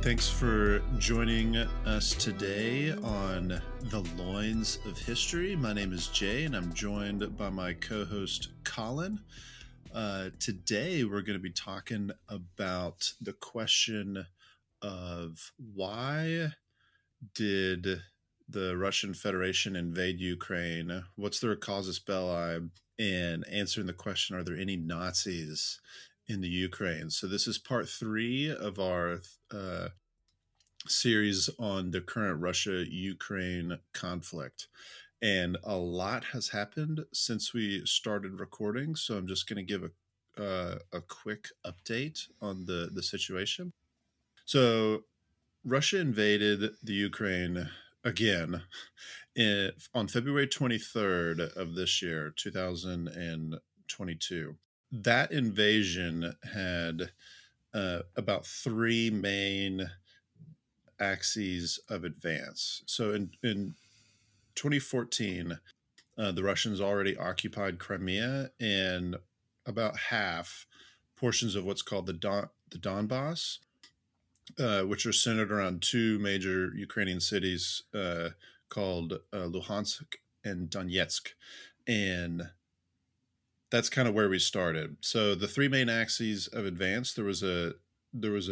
Thanks for joining us today on The Loins of History. My name is Jay, and I'm joined by my co-host, Collin. Today, we're going to be talking about the question of why did the Russian Federation invade Ukraine? What's the causus belli? And answering the question, are there any Nazis in the Ukraine? So this is part 3 of our series on the current Russia-Ukraine conflict. And a lot has happened since we started recording, so I'm just going to give a quick update on the situation. So Russia invaded the Ukraine again on February 23rd of this year, 2022. That invasion had about 3 main axes of advance. So in 2014, the Russians already occupied Crimea and about half portions of what's called the Donbass, which are centered around 2 major Ukrainian cities called Luhansk and Donetsk. And that's kind of where we started. So the 3 main axes of advance, there was a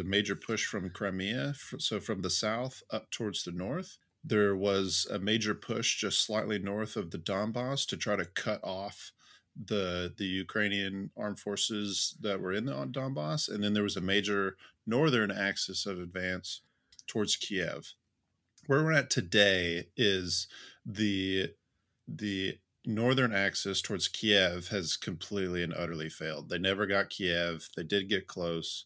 major push from Crimea, so from the south up towards the north. There was a major push just slightly north of the Donbass to try to cut off the Ukrainian armed forces that were in the Donbass. And then there was a major northern axis of advance towards Kiev. Where we're at today is the northern axis towards Kiev has completely and utterly failed. They never got Kiev. They did get close.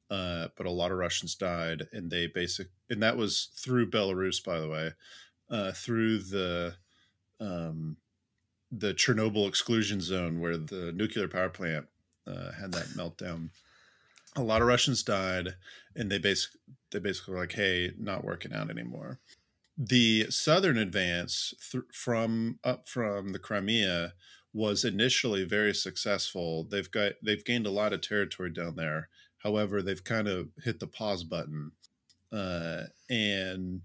But a lot of Russians died, and that was through Belarus, by the way, through the Chernobyl exclusion zone where the nuclear power plant had that meltdown. A lot of Russians died, and they basically were like, "Hey, not working out anymore." The southern advance from the Crimea was initially very successful. They've gained a lot of territory down there. However, they've kind of hit the pause button. And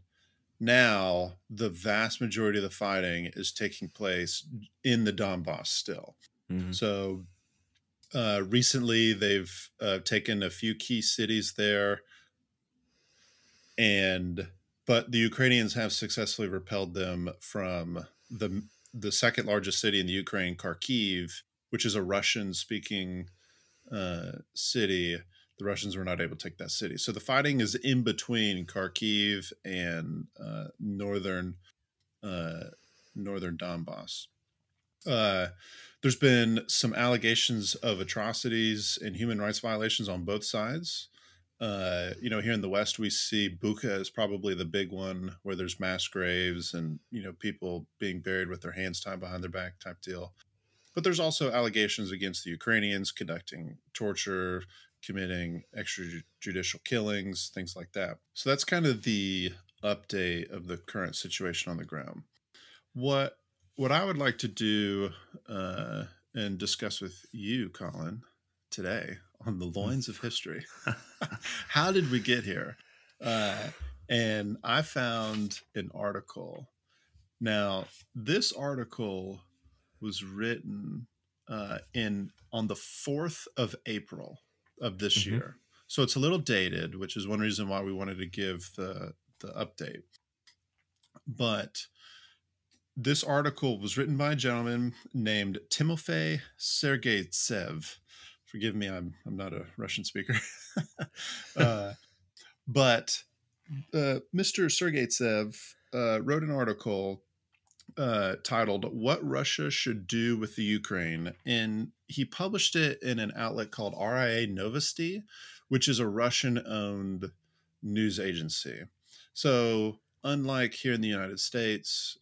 now the vast majority of the fighting is taking place in the Donbass still. Mm-hmm. So recently they've taken a few key cities there. But the Ukrainians have successfully repelled them from the second largest city in the Ukraine, Kharkiv, which is a Russian-speaking city. The Russians were not able to take that city. So the fighting is in between Kharkiv and northern Donbass. There's been some allegations of atrocities and human rights violations on both sides. Here in the West, we see Bucha as probably the big one, where there's mass graves and, people being buried with their hands tied behind their back type deal. But there's also allegations against the Ukrainians conducting torture, committing extrajudicial killings, things like that. So that's kind of the update of the current situation on the ground. What I would like to do and discuss with you, Collin, today on the Loins of History. How did we get here? And I found an article. Now, this article was written on the 4th of April of this year. So it's a little dated, which is one reason why we wanted to give the update. But this article was written by a gentleman named Timofey Sergeytsev. Forgive me, I'm not a Russian speaker. But Mr. Sergeytsev wrote an article titled "What Russia Should Do with the Ukraine," and he published it in an outlet called RIA Novosti, which is a Russian-owned news agency. So unlike here in the United States,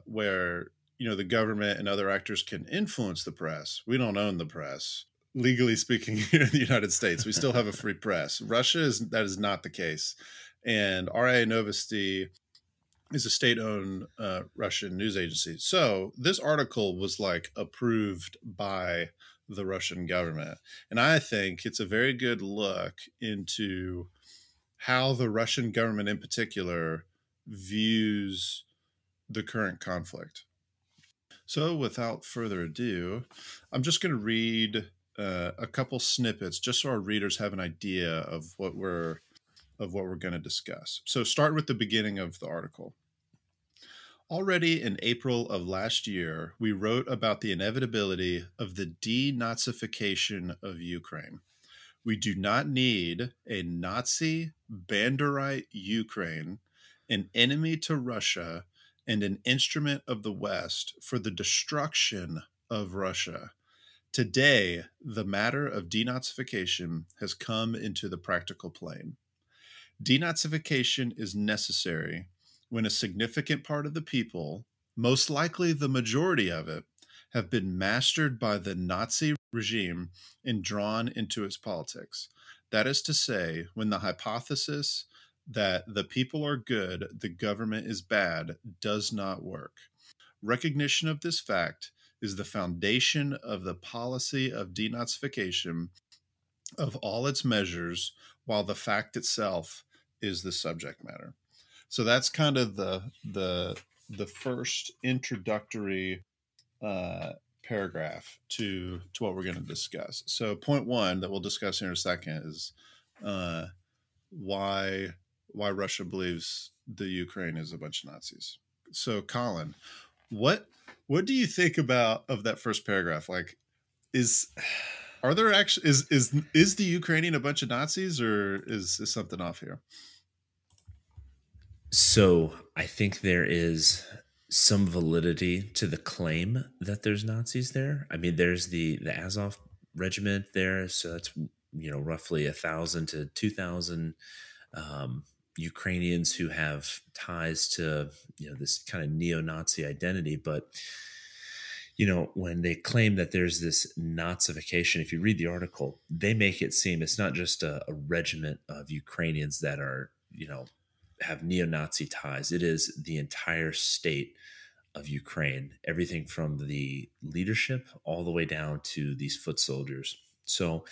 where the government and other actors can influence the press, we don't own the press. Legally speaking, here in the United States, we still have a free press. That is not the case. And RIA Novosti is a state-owned Russian news agency. So this article was approved by the Russian government. And I think it's a very good look into how the Russian government in particular views the current conflict. So, without further ado, I'm just going to read a couple snippets just so our readers have an idea of what we're going to discuss. So, start with the beginning of the article. Already in April of last year, we wrote about the inevitability of the denazification of Ukraine. We do not need a Nazi Banderite Ukraine, an enemy to Russia, and an instrument of the West for the destruction of Russia. Today, the matter of denazification has come into the practical plane. Denazification is necessary when a significant part of the people, most likely the majority of it, have been mastered by the Nazi regime and drawn into its politics. That is to say, when the hypothesis that the people are good, the government is bad, does not work. Recognition of this fact is the foundation of the policy of denazification of all its measures, while the fact itself is the subject matter. So that's kind of the first introductory paragraph to what we're going to discuss. So point one that we'll discuss here in a second is uh, why Russia believes the Ukraine is a bunch of Nazis. So Collin, what do you think about of that first paragraph? Like, are there actually is the Ukrainian a bunch of Nazis, or is something off here? So I think there is some validity to the claim that there's Nazis there. I mean, there's the Azov regiment there, so that's roughly 1,000 to 2,000 Ukrainians who have ties to this kind of neo-Nazi identity. But when they claim that there's this Nazification, if you read the article, they make it seem it's not just a regiment of Ukrainians that are have neo-Nazi ties. It is the entire state of Ukraine, everything from the leadership all the way down to these foot soldiers. So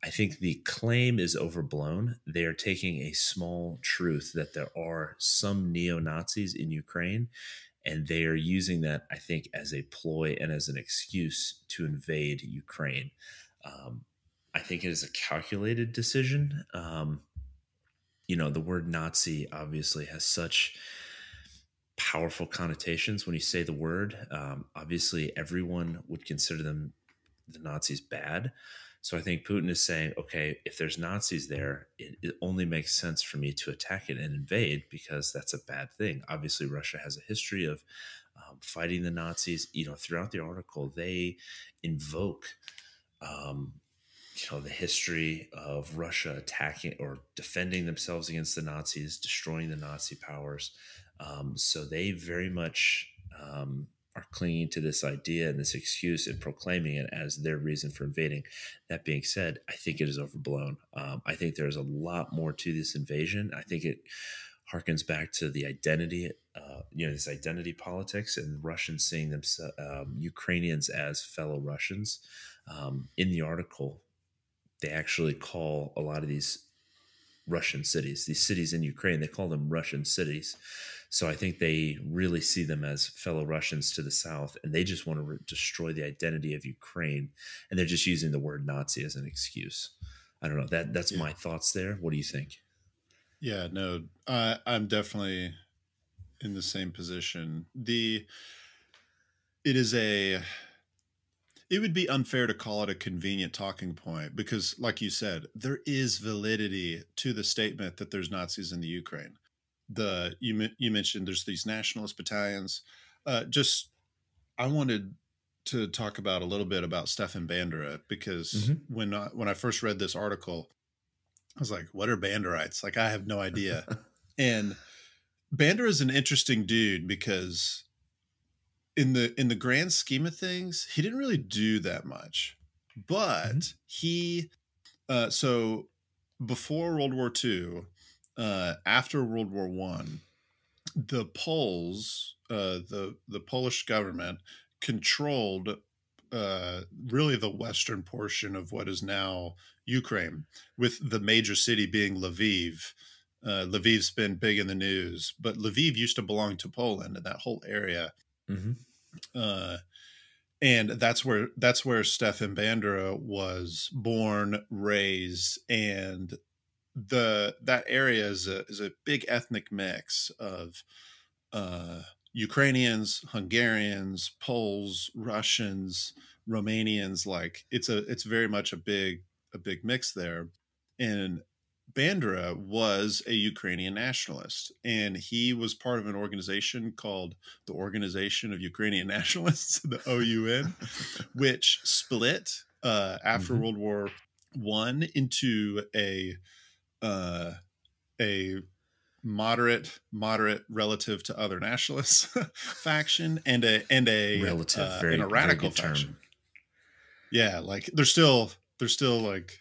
I think the claim is overblown. They are taking a small truth that there are some neo-Nazis in Ukraine, and they are using that, I think, as a ploy and as an excuse to invade Ukraine. I think it is a calculated decision. The word Nazi obviously has such powerful connotations when you say the word. Obviously, everyone would consider the Nazis bad. So I think Putin is saying, okay, if there's Nazis there, it only makes sense for me to attack it and invade because that's a bad thing. Obviously, Russia has a history of fighting the Nazis. Throughout the article, they invoke the history of Russia attacking or defending themselves against the Nazis, destroying the Nazi powers. So they very much are clinging to this idea and this excuse and proclaiming it as their reason for invading. That being said, I think it is overblown. I think there's a lot more to this invasion. I think it harkens back to the identity, this identity politics and Russians seeing themselves, Ukrainians as fellow Russians. In the article, they actually call a lot of these these cities in Ukraine, they call them Russian cities. So I think they really see them as fellow Russians to the south, and they just want to destroy the identity of Ukraine, and they're just using the word Nazi as an excuse. I don't know. That's my thoughts there. What do you think? Yeah, no, I'm definitely in the same position. It is a it would be unfair to call it a convenient talking point because, like you said, there is validity to the statement that there's Nazis in the Ukraine. You mentioned there's these nationalist battalions. Just I wanted to talk about a little bit about Stepan Bandera because Mm-hmm. when I first read this article, I was like, "What are Banderites?" Like, I have no idea. And Bandera is an interesting dude because in the grand scheme of things, he didn't really do that much. But he so before World War II, after World War One, the Poles, the Polish government controlled really the western portion of what is now Ukraine, with the major city being Lviv. Lviv's been big in the news, but Lviv used to belong to Poland and that whole area. Hmm. Uh, and that's where Stepan Bandera was born, raised, and that area is a big ethnic mix of uh, Ukrainians, Hungarians, Poles, Russians, Romanians. Like it's very much a big mix there. And Bandera was a Ukrainian nationalist, and he was part of an organization called the Organization of Ukrainian Nationalists, the OUN, which split after Hmm. World War One into uh, a moderate relative to other nationalists faction Relative, and very, a very radical good term. faction. Yeah, like they're still like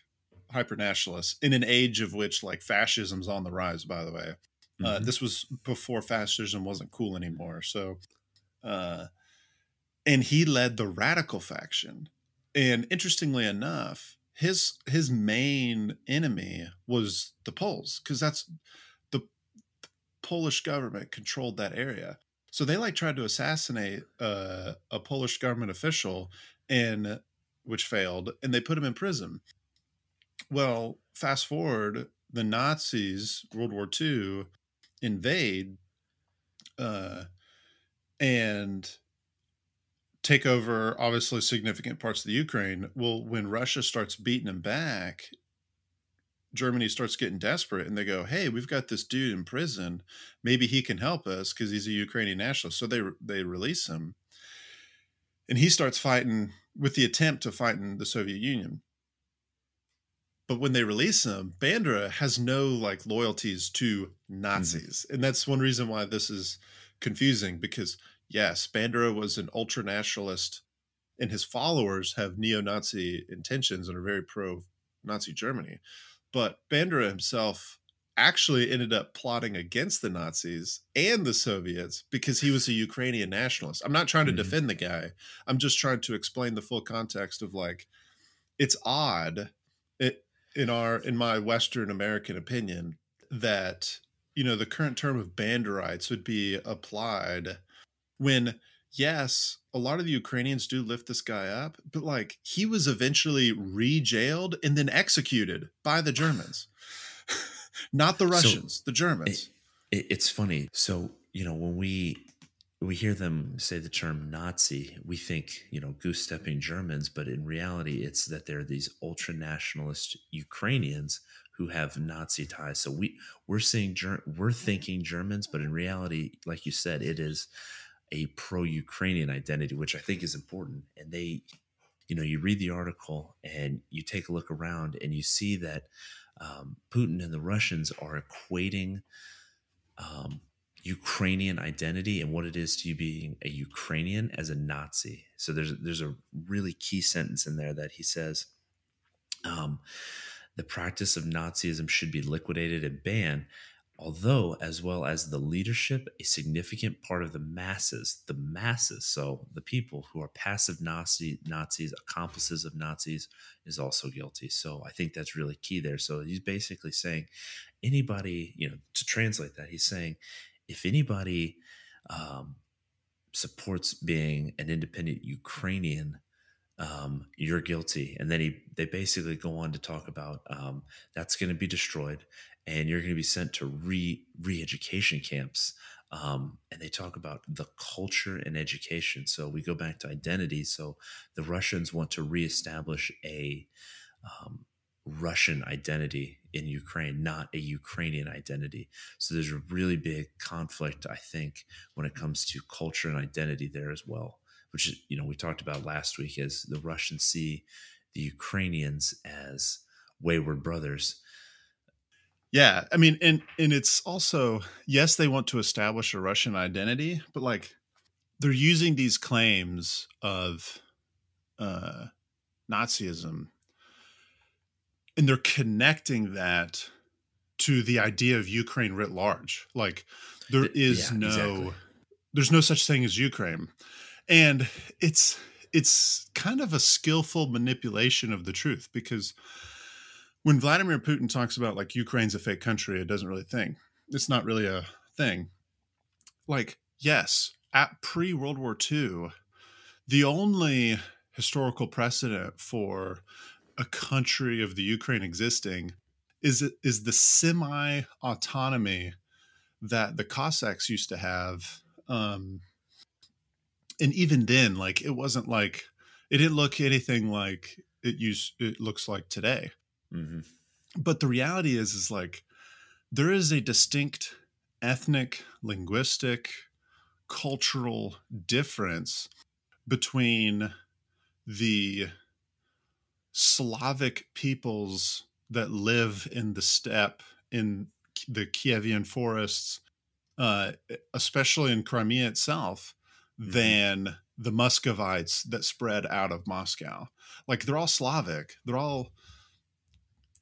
hyper nationalists in an age of which like fascism's on the rise. By the way, Hmm. this was before fascism wasn't cool anymore. So, uh, and he led the radical faction. And interestingly enough, his main enemy was the Poles because that's the Polish government controlled that area. So they like tried to assassinate a Polish government official, and which failed, and they put him in prison. Well, fast forward, the Nazis, World War II, invade uh, and take over obviously significant parts of the Ukraine. Well, when Russia starts beating them back, Germany starts getting desperate and they go, "Hey, we've got this dude in prison. Maybe he can help us because he's a Ukrainian nationalist." So they release him, and he starts fighting with the attempt to fight in the Soviet Union. But when they release him, Bandera has no like loyalties to Hmm. Nazis, and that's one reason why this is confusing. Because yes, Bandera was an ultra nationalist, and his followers have neo-Nazi intentions and are very pro-Nazi Germany. But Bandera himself actually ended up plotting against the Nazis and the Soviets because he was a Ukrainian nationalist. I'm not trying to Hmm. defend the guy. I'm just trying to explain the full context of like it's odd it, in my Western American opinion that the current term of Banderites would be applied when yes, a lot of the Ukrainians do lift this guy up, but like he was eventually re-jailed and then executed by the Germans. Not the So Russians, the it, Germans. it's funny. So when we hear them say the term Nazi, we think goose stepping Germans, but in reality, it's that they're these ultra nationalist Ukrainians who have Nazi ties. So we're thinking Germans, but in reality, like you said, it is a pro-Ukrainian identity, which I think is important. And you read the article and you take a look around and you see that Putin and the Russians are equating um, Ukrainian identity and what it is to you being a Ukrainian as a Nazi. So there's a really key sentence in there that he says, um, the practice of Nazism should be liquidated and banned, although, as well as the leadership, a significant part of the masses, so the people who are passive Nazis, accomplices of Nazis, is also guilty. So I think that's really key there. So he's basically saying anybody, to translate that, he's saying if anybody um, supports being an independent Ukrainian, you're guilty. And then they basically go on to talk about that's going to be destroyed, and you're going to be sent to re-education camps. And they talk about the culture and education. So we go back to identity. So the Russians want to reestablish a um, Russian identity in Ukraine, not a Ukrainian identity. So there's a really big conflict, I think, when it comes to culture and identity there as well, which we talked about last week, as the Russians see the Ukrainians as wayward brothers. Yeah, I mean, and it's also yes, they want to establish a Russian identity, but like they're using these claims of uh, Nazism, and they're connecting that to the idea of Ukraine writ large. Like there is Yeah, exactly. there's no such thing as Ukraine, and it's kind of a skillful manipulation of the truth because when Vladimir Putin talks about like Ukraine's a fake country, it doesn't really think it's not really a thing. Like, yes, at pre World War II, the only historical precedent for a country of the Ukraine existing is the semi autonomy that the Cossacks used to have. And even then, like it wasn't like it didn't look anything like it looks like today. Mm-hmm. But the reality is like there is a distinct ethnic, linguistic, cultural difference between the Slavic peoples that live in the steppe, in the Kievan forests, uh, especially in Crimea itself, Mm-hmm. than the Muscovites that spread out of Moscow. Like they're all Slavic.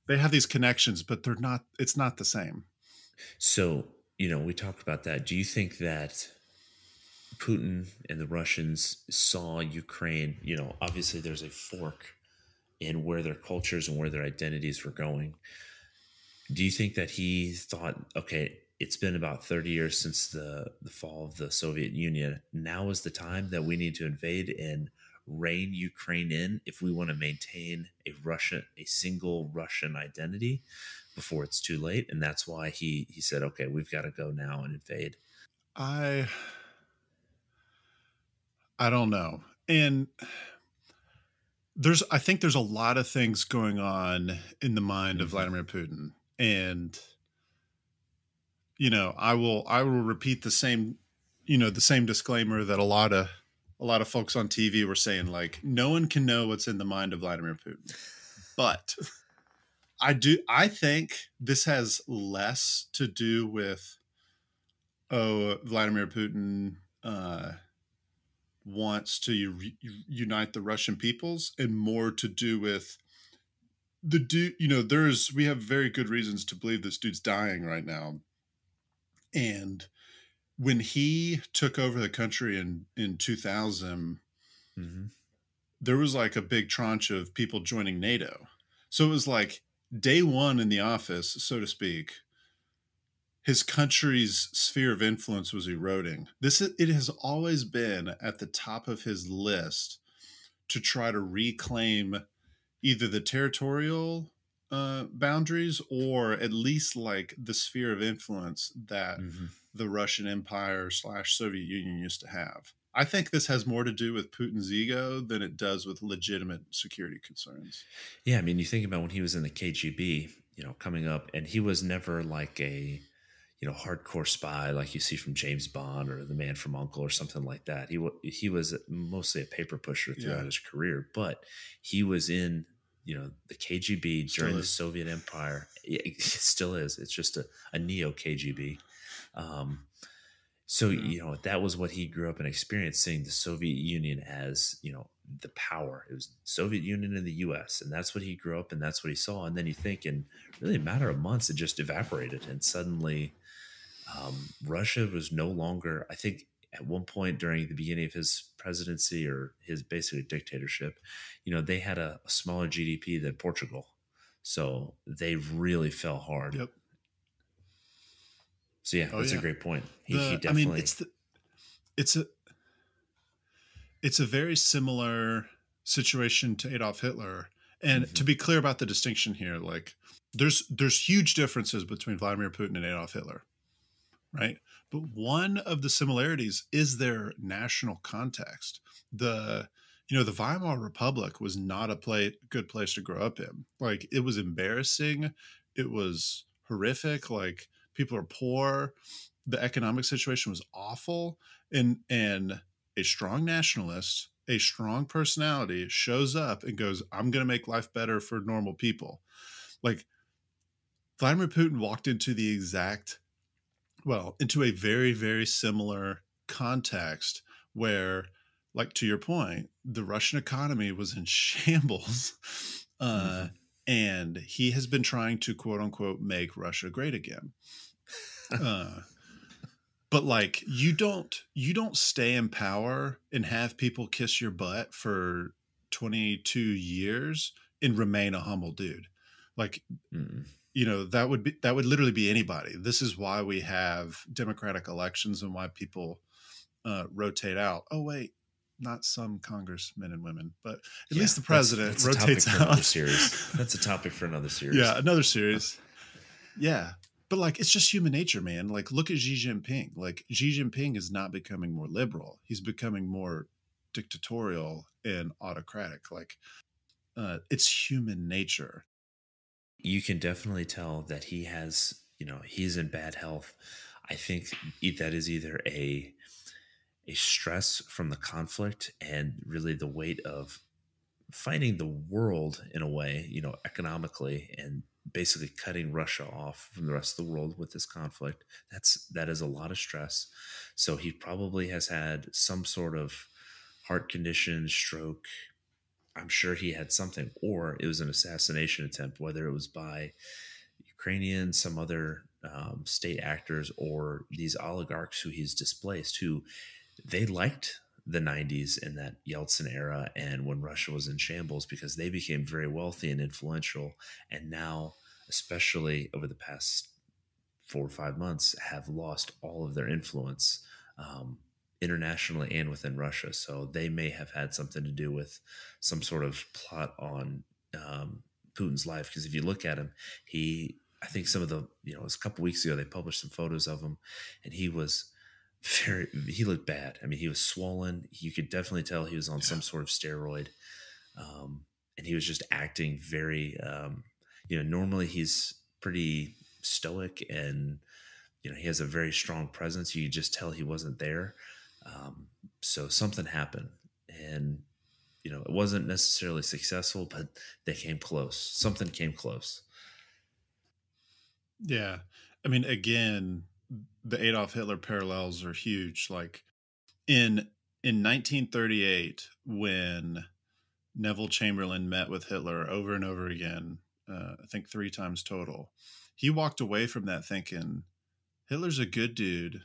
They have these connections, but they're not. It's not the same. So, we talked about that. Do you think that Putin and the Russians saw Ukraine, obviously there's a fork in where their cultures and where their identities were going. Do you think that he thought, okay, it's been about 30 years since the fall of the Soviet Union. Now is the time that we need to invade and rein Ukraine in if we want to maintain a single Russian identity before it's too late. And that's why he said, okay, we've got to go now and invade. I I don't know. And I think there's a lot of things going on in the mind of Mm-hmm. Vladimir Putin. And I will repeat the same, the same disclaimer that a lot of folks on TV were saying, like, no one can know what's in the mind of Vladimir Putin. But I think this has less to do with, Vladimir Putin wants to unite the Russian peoples, and more to do with the dude. We have very good reasons to believe this dude's dying right now. And when he took over the country in 2000, Mm-hmm. there was like a big tranche of people joining NATO. So it was like day one in the office, so to speak. His country's sphere of influence was eroding. It has always been at the top of his list to try to reclaim either the territorial boundaries, or at least like the sphere of influence that Mm-hmm. the Russian Empire / Soviet Union used to have. I think this has more to do with Putin's ego than it does with legitimate security concerns. Yeah, I mean, you think about when he was in the KGB, coming up, and he was never like a, hardcore spy like you see from James Bond or The Man from Uncle or something like that. He was mostly a paper pusher throughout Yeah, his career, but he was in, the KGB during still the is. Soviet Empire. It still is. It's just a neo KGB. Um, so, Yeah. that was what he grew up and experienced, seeing the Soviet Union as, the power. It was Soviet Union and the US. And that's what he grew up and that's what he saw. And then you think in really a matter of months, it just evaporated. And suddenly Russia was no longer, I think at one point during the beginning of his presidency or his basically dictatorship, they had a smaller GDP than Portugal. So they really fell hard. Yep. So yeah, Oh that's a yeah. great point. He I mean, definitely. it's a it's a very similar situation to Adolf Hitler. And to Mhm. be clear about the distinction here, like there's huge differences between Vladimir Putin and Adolf Hitler, right? But one of the similarities is their national context. The the Weimar Republic was not a good place to grow up in. Like it was embarrassing, it was horrific. Like people are poor, the economic situation was awful, and a strong nationalist, a strong personality shows up and goes, "I'm going to make life better for normal people." Like Vladimir Putin walked into a very, very similar context where, like to your point, the Russian economy was in shambles. Uh, Mhm. and he has been trying to quote unquote make Russia great again. Uh, but like you don't stay in power and have people kiss your butt for 22 years and remain a humble dude. Like, Mm. that would literally be anybody. This is why we have democratic elections and why people rotate out. Oh wait, not some congressmen and women, but at Yeah, least the president that's a topic rotates for another out. series. That's a topic for another Yeah, series. another series. Yeah. But like, it's just human nature, man. Like, look at Xi Jinping. Like, Xi Jinping is not becoming more liberal. He's becoming more dictatorial and autocratic. Like, it's human nature. You can definitely tell that he has, he's in bad health. I think that is either a stress from the conflict and really the weight of fighting the world in a way, economically, and basically cutting Russia off from the rest of the world with this conflict. That is a lot of stress. So he probably has had some sort of heart condition, stroke. I'm sure he had something, or it was an assassination attempt, whether it was by Ukrainians, some other state actors, or these oligarchs who he's displaced, who they liked the 90s and that Yeltsin era and when Russia was in shambles because they became very wealthy and influential. And now, especially over the past 4 or 5 months, have lost all of their influence internationally and within Russia. So they may have had something to do with some sort of plot on Putin's life. Because if you look at him, I think some of the, it was a couple weeks ago, they published some photos of him and he looked bad. I mean, he was swollen. You could definitely tell he was on some sort of steroid. And he was just acting very, normally he's pretty stoic and, he has a very strong presence. You could just tell he wasn't there. So something happened and, it wasn't necessarily successful, but they came close. Something came close. Yeah. I mean, again, the Adolf Hitler parallels are huge. Like in 1938, when Neville Chamberlain met with Hitler over and over again, I think 3 times total, he walked away from that thinking, Hitler's a good dude.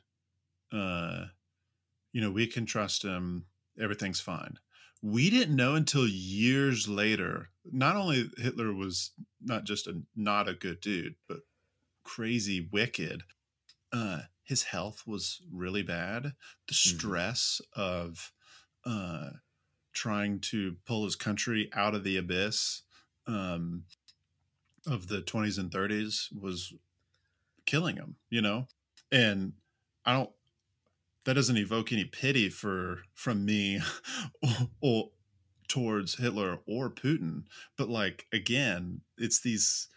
We can trust him. Everything's fine. We didn't know until years later, not only Hitler was not just not a good dude, but crazy wicked. His health was really bad. The stress of trying to pull his country out of the abyss of the 20s and 30s was killing him, And I don't that doesn't evoke any pity from me or towards Hitler or Putin, but like again, it's these.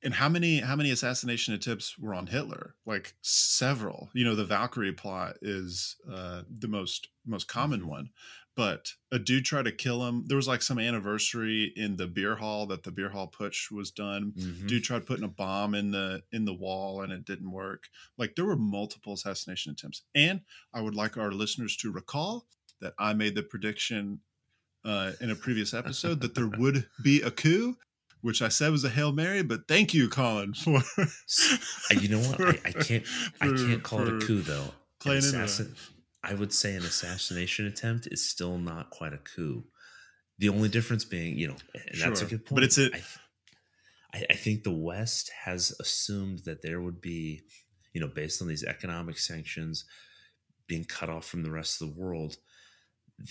And how many assassination attempts were on Hitler? Like several. The Valkyrie plot is the most common one. But a dude tried to kill him. There was like some anniversary in the beer hall that the beer hall putsch was done. Dude tried putting a bomb in the wall and it didn't work. Like there were multiple assassination attempts. And I would like our listeners to recall that I made the prediction in a previous episode that there would be a coup, which I said was a Hail Mary, but thank you, Collin, for You know what? I can't call it a coup though. Playing into that. I would say an assassination attempt is still not quite a coup. The only difference being, and that's a good point. But it's I think the West has assumed that there would be, based on these economic sanctions being cut off from the rest of the world,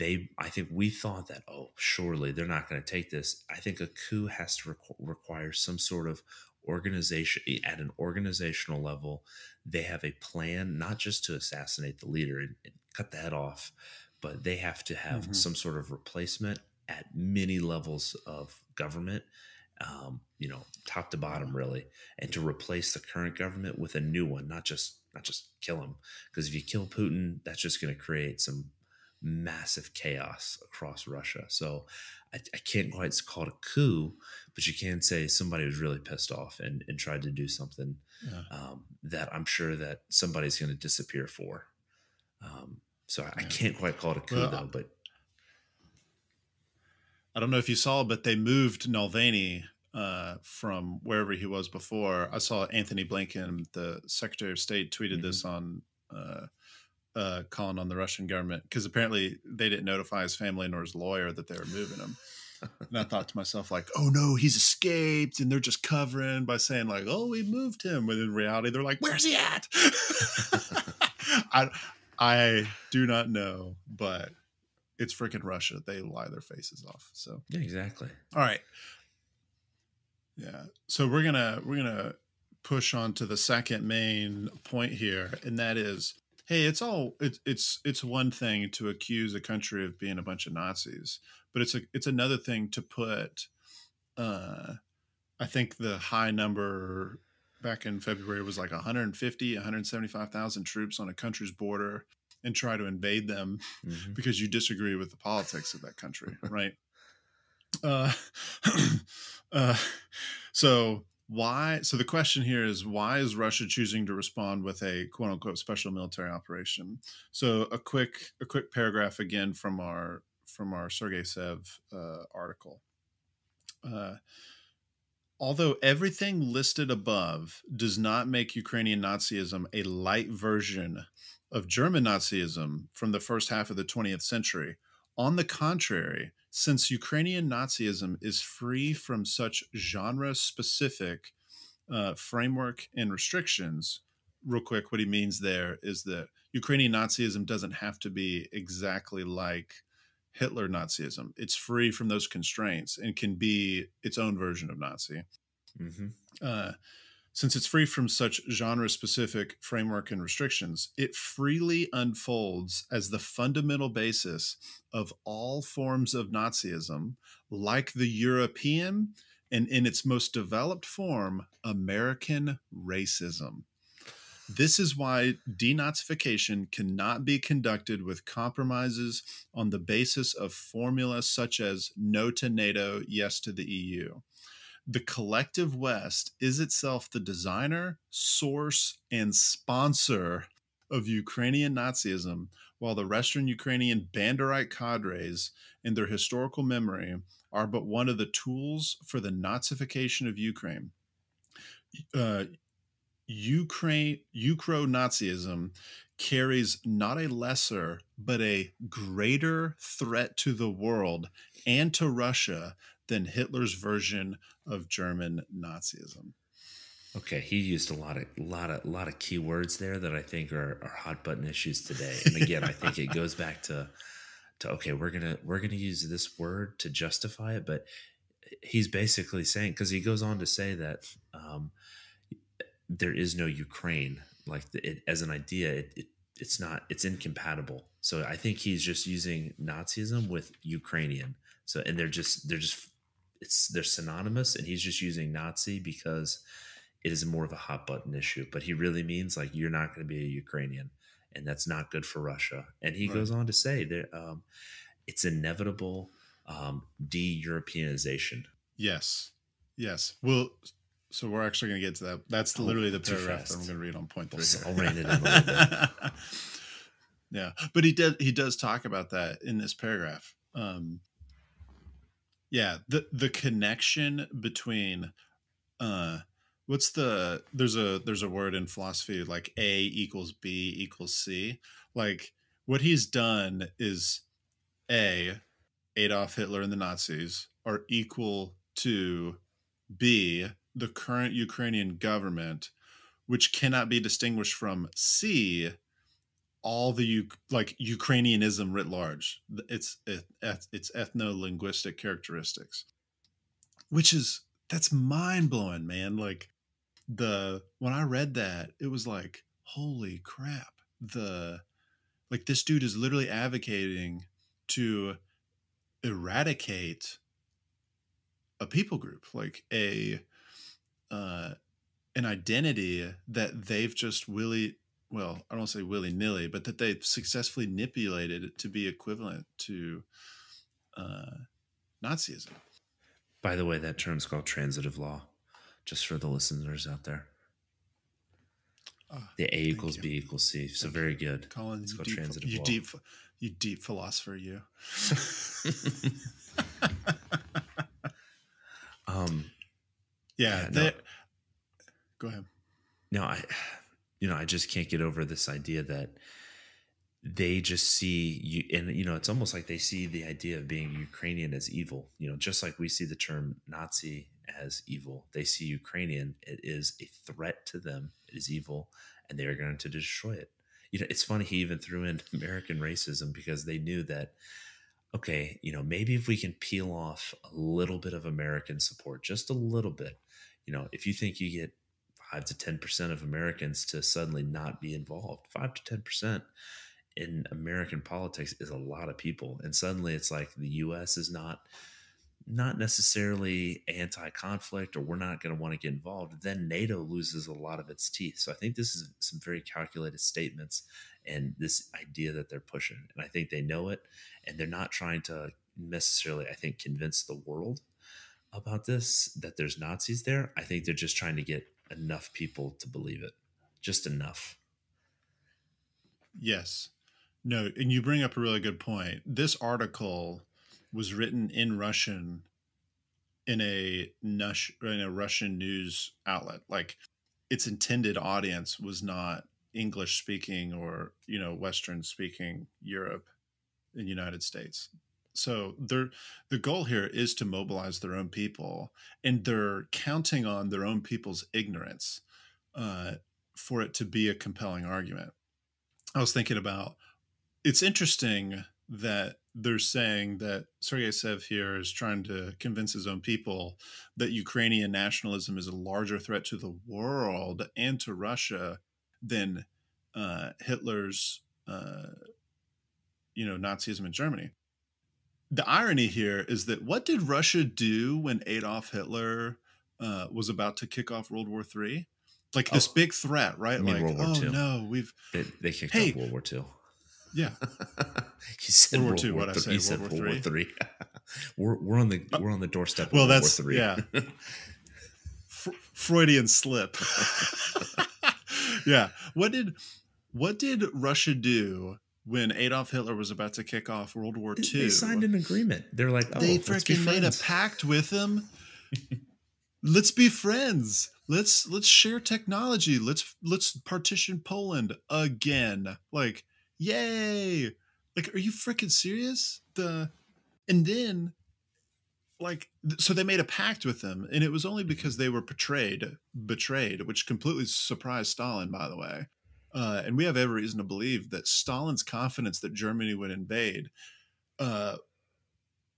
I think we thought that, oh, surely they're not going to take this. I think a coup has to require some sort of organization at an organizational level. They have a plan, not just to assassinate the leader and cut the head off, but they have to have some sort of replacement at many levels of government, top to bottom, really, and to replace the current government with a new one, not just kill him. Because if you kill Putin, that's just going to create some massive chaos across Russia. So I can't quite call it a coup, but you can say somebody was really pissed off and tried to do something that I'm sure that somebody's going to disappear for. So I can't quite call it a coup though, but I don't know if you saw, but they moved Mulvaney from wherever he was before. I saw Anthony Blinken, the Secretary of State, tweeted this on calling on the Russian government because apparently they didn't notify his family nor his lawyer that they were moving him. And I thought to myself, like, oh no, he's escaped. And they're just covering by saying, like, oh, we moved him. When in reality, they're like, where's he at? I do not know, but it's freaking Russia. They lie their faces off. So Yeah, exactly. all right. Yeah. So we're gonna push on to the second main point here, and that is, hey, it's one thing to accuse a country of being a bunch of Nazis, but it's another thing to put I think the high number back in February was like 150, 175,000 troops on a country's border and try to invade them because you disagree with the politics of that country, right? Uh, uh, so why? So the question here is, why is Russia choosing to respond with a quote unquote special military operation? So a quick paragraph again from our Sergei Sev article. Although everything listed above does not make Ukrainian Nazism a light version of German Nazism from the first half of the 20th century, on the contrary, since Ukrainian Nazism is free from such genre-specific framework and restrictions, real quick, what he means there is that Ukrainian Nazism doesn't have to be exactly like Hitler Nazism. It's free from those constraints and can be its own version of Nazi. Since it's free from such genre-specific framework and restrictions, it freely unfolds as the fundamental basis of all forms of Nazism, like the European and, in its most developed form, American racism. This is why denazification cannot be conducted with compromises on the basis of formulas such as no to NATO, yes to the EU. The collective West is itself the designer, source, and sponsor of Ukrainian Nazism, while the Western Ukrainian Banderite cadres and their historical memory are but one of the tools for the Nazification of Ukraine. Ukro-Nazism carries not a lesser, but a greater threat to the world and to Russia than Hitler's version of German Nazism. Okay, he used a lot of keywords there that I think are hot button issues today. And again, I think it goes back to okay, we're gonna use this word to justify it, but he's basically saying, because he goes on to say that there is no Ukraine, like as an idea, it's incompatible. So I think he's just using Nazism with Ukrainian. So and they're synonymous, and he's just using Nazi because it is more of a hot button issue. But he really means like you're not going to be a Ukrainian, and that's not good for Russia. And he goes on to say that it's inevitable de-Europeanization. Yes. Well, so we're actually going to get to that. That's literally the paragraph that I'm going to read on point 3. I'll rein it in a little bit. Yeah, but he does talk about that in this paragraph. Yeah, the connection between there's a word in philosophy like A equals B equals C. Like what he's done is Adolf Hitler and the Nazis are equal to B, the current Ukrainian government, which cannot be distinguished from C, all the Ukrainianism writ large. It's ethno-linguistic characteristics, that's mind blowing, man. Like when I read that, it was like, holy crap. This dude is literally advocating to eradicate a people group, like an identity that they've just I don't want to say willy-nilly, but that they've successfully manipulated to be equivalent to Nazism. By the way, that term's called transitive law, just for the listeners out there. The A equals B equals C. So very good. Collin, it's called transitive law. You deep philosopher, you. Go ahead. No, I just can't get over this idea that they just see you, and it's almost like they see the idea of being Ukrainian as evil. Just like we see the term Nazi as evil, they see Ukrainian, it is a threat to them, it is evil, and they are going to destroy it. It's funny he even threw in American racism, because they knew that, okay, maybe if we can peel off a little bit of American support, just a little bit, if you think you get 5 to 10% of Americans to suddenly not be involved, 5 to 10% in American politics is a lot of people. And suddenly it's like the US is not necessarily anti-conflict, or we're not going to want to get involved. Then NATO loses a lot of its teeth. So I think this is some very calculated statements, and this idea that they're pushing. And I think they know it, and they're not trying to necessarily, I think, convince the world about this, that there's Nazis there. I think they're just trying to get enough people to believe it. Just enough. Yes. No, and you bring up a really good point. This article was written in Russian in a Russian news outlet. Like, its intended audience was not English speaking or, Western speaking Europe and United States. So the goal here is to mobilize their own people, and they're counting on their own people's ignorance for it to be a compelling argument. I was thinking about, it's interesting that they're saying that Sergeyev here is trying to convince his own people that Ukrainian nationalism is a larger threat to the world and to Russia than Hitler's, Nazism in Germany. The irony here is that, what did Russia do when Adolf Hitler was about to kick off World War III? Like, this big threat, right? Like, World War II. No, they kicked off World War II. Yeah. He said World War II. What I say? He said World War III. We're on the doorstep of World War III. Yeah. Freudian slip. Yeah. What did Russia do when Adolf Hitler was about to kick off World War II? They signed an agreement. They're like, they freaking made a pact with him. Let's be friends. Let's share technology. Let's partition Poland again. Like, yay. Like, are you freaking serious? And then, like, so they made a pact with them, and it was only because they were betrayed, which completely surprised Stalin, by the way. And we have every reason to believe that Stalin's confidence that Germany would invade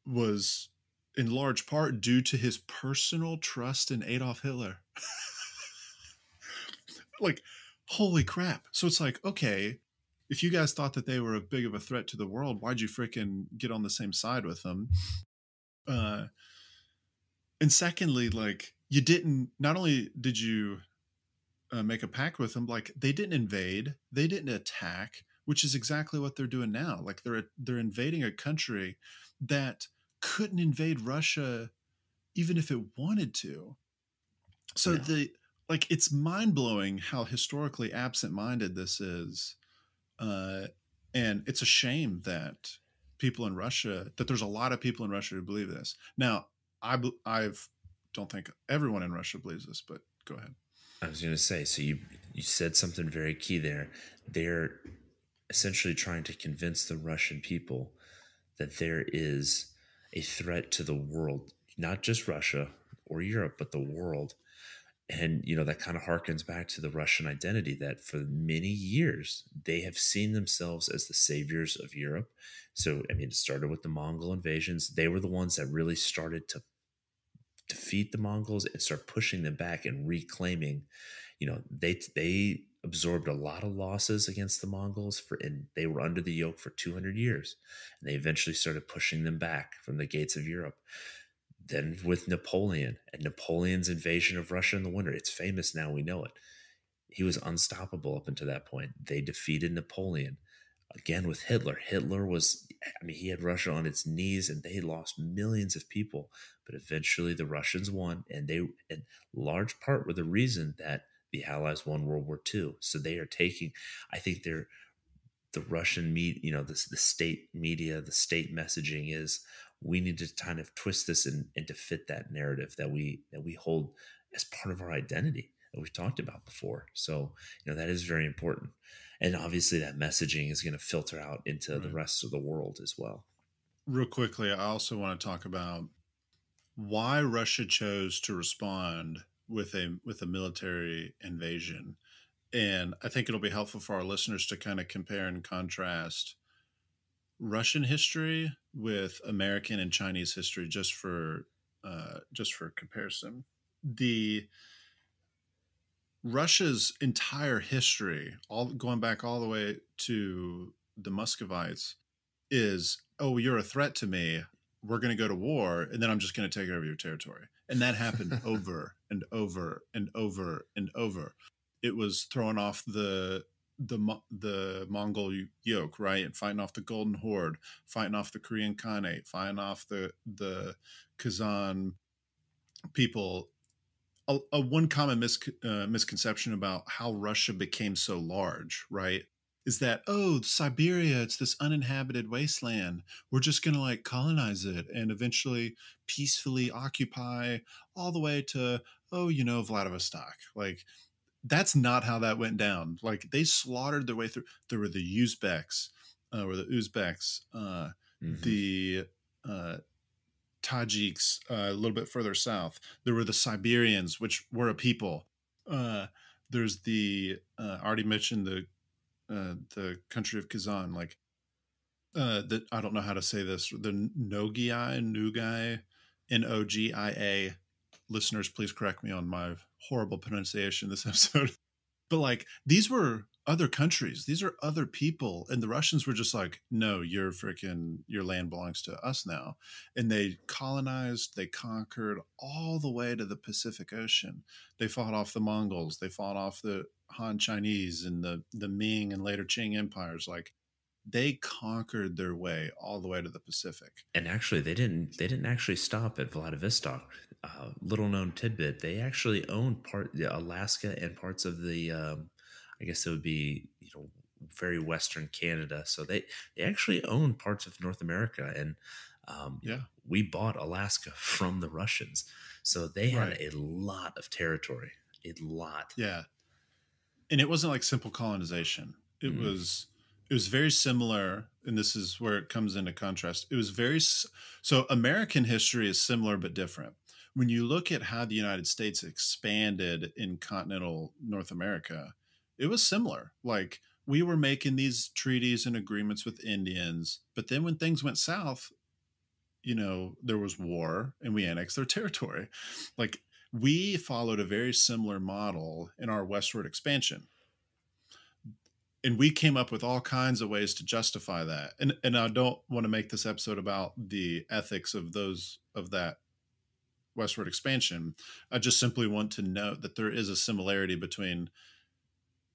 was in large part due to his personal trust in Adolf Hitler. Like, holy crap. So it's like, okay, if you guys thought that they were a big of a threat to the world, why'd you freaking get on the same side with them? And secondly, like, you didn't, not only did you make a pact with them, like, they didn't invade, they didn't attack, which is exactly what they're doing now. Like, they're invading a country that couldn't invade Russia even if it wanted to. So it's mind-blowing how historically absent-minded this is. And it's a shame that there's a lot of people in Russia who believe this. Now, I don't think everyone in Russia believes this, but go ahead. I was going to say, so you said something very key there. They're essentially trying to convince the Russian people that there is a threat to the world, not just Russia or Europe, but the world. And, that kind of harkens back to the Russian identity, that for many years, they have seen themselves as the saviors of Europe. So, I mean, it started with the Mongol invasions. They were the ones that really started to defeat the Mongols and start pushing them back and reclaiming. They absorbed a lot of losses against the Mongols, and they were under the yoke for 200 years. And they eventually started pushing them back from the gates of Europe. Then with Napoleon and Napoleon's invasion of Russia in the winter, it's famous now, we know it. He was unstoppable up until that point. They defeated Napoleon. Again with Hitler. Hitler was, he had Russia on its knees, and they lost millions of people. But eventually the Russians won, and they, in large part, were the reason that the Allies won World War II. So they are taking, I think the Russian media, the state media, the state messaging is, we need to kind of twist this and to fit that narrative that we hold as part of our identity. that we've talked about before. So, that is very important. And obviously, that messaging is going to filter out into the Right. rest of the world as well. Real quickly, I also want to talk about why Russia chose to respond with a military invasion. And I think it'll be helpful for our listeners to kind of compare and contrast Russian history with American and Chinese history, just for comparison. The Russia's entire history, all going back all the way to the Muscovites, is, oh, you're a threat to me. We're going to go to war, and then I'm just going to take over your territory. And that happened over and over and over and over. It was throwing off the Mongol yoke, right, and fighting off the Golden Horde, fighting off the Korean Khanate, fighting off the Kazan people. A one common misconception about how Russia became so large, right, is that, oh, Siberia, it's this uninhabited wasteland. We're just going to like colonize it and eventually peacefully occupy all the way to, oh, Vladivostok. Like, that's not how that went down. Like, they slaughtered their way through. There were the Uzbeks, Hmm. the Tajiks, a little bit further south. There were the Siberians, which were a people. Uh, there's the I already mentioned the country of Kazan. Like, I don't know how to say this. The Nogai, Nogia. Listeners, please correct me on my horrible pronunciation this episode. But like, these were other countries, these are other people, and the Russians were just like, no, your land belongs to us now. And they colonized, they conquered all the way to the Pacific Ocean. They fought off the Mongols, they fought off the Han Chinese and the Ming and later Qing empires. Like, they conquered their way all the way to the Pacific. And actually, they didn't actually stop at Vladivostok. Little known tidbit: they actually owned Alaska and parts of the, I guess it would be, very western Canada. So they actually owned parts of North America, and Yeah, we bought Alaska from the Russians. So they had right. a lot of territory, a lot. Yeah, and it wasn't like simple colonization. It Mm. was very similar, and this is where it comes into contrast. It was so American history is similar but different. When you look at how the United States expanded in continental North America, it was similar. Like, we were making these treaties and agreements with Indians, but then when things went south, there was war and we annexed their territory. Like, we followed a very similar model in our westward expansion, and we came up with all kinds of ways to justify that. And I don't want to make this episode about the ethics of that westward expansion. I just simply want to note that there is a similarity between,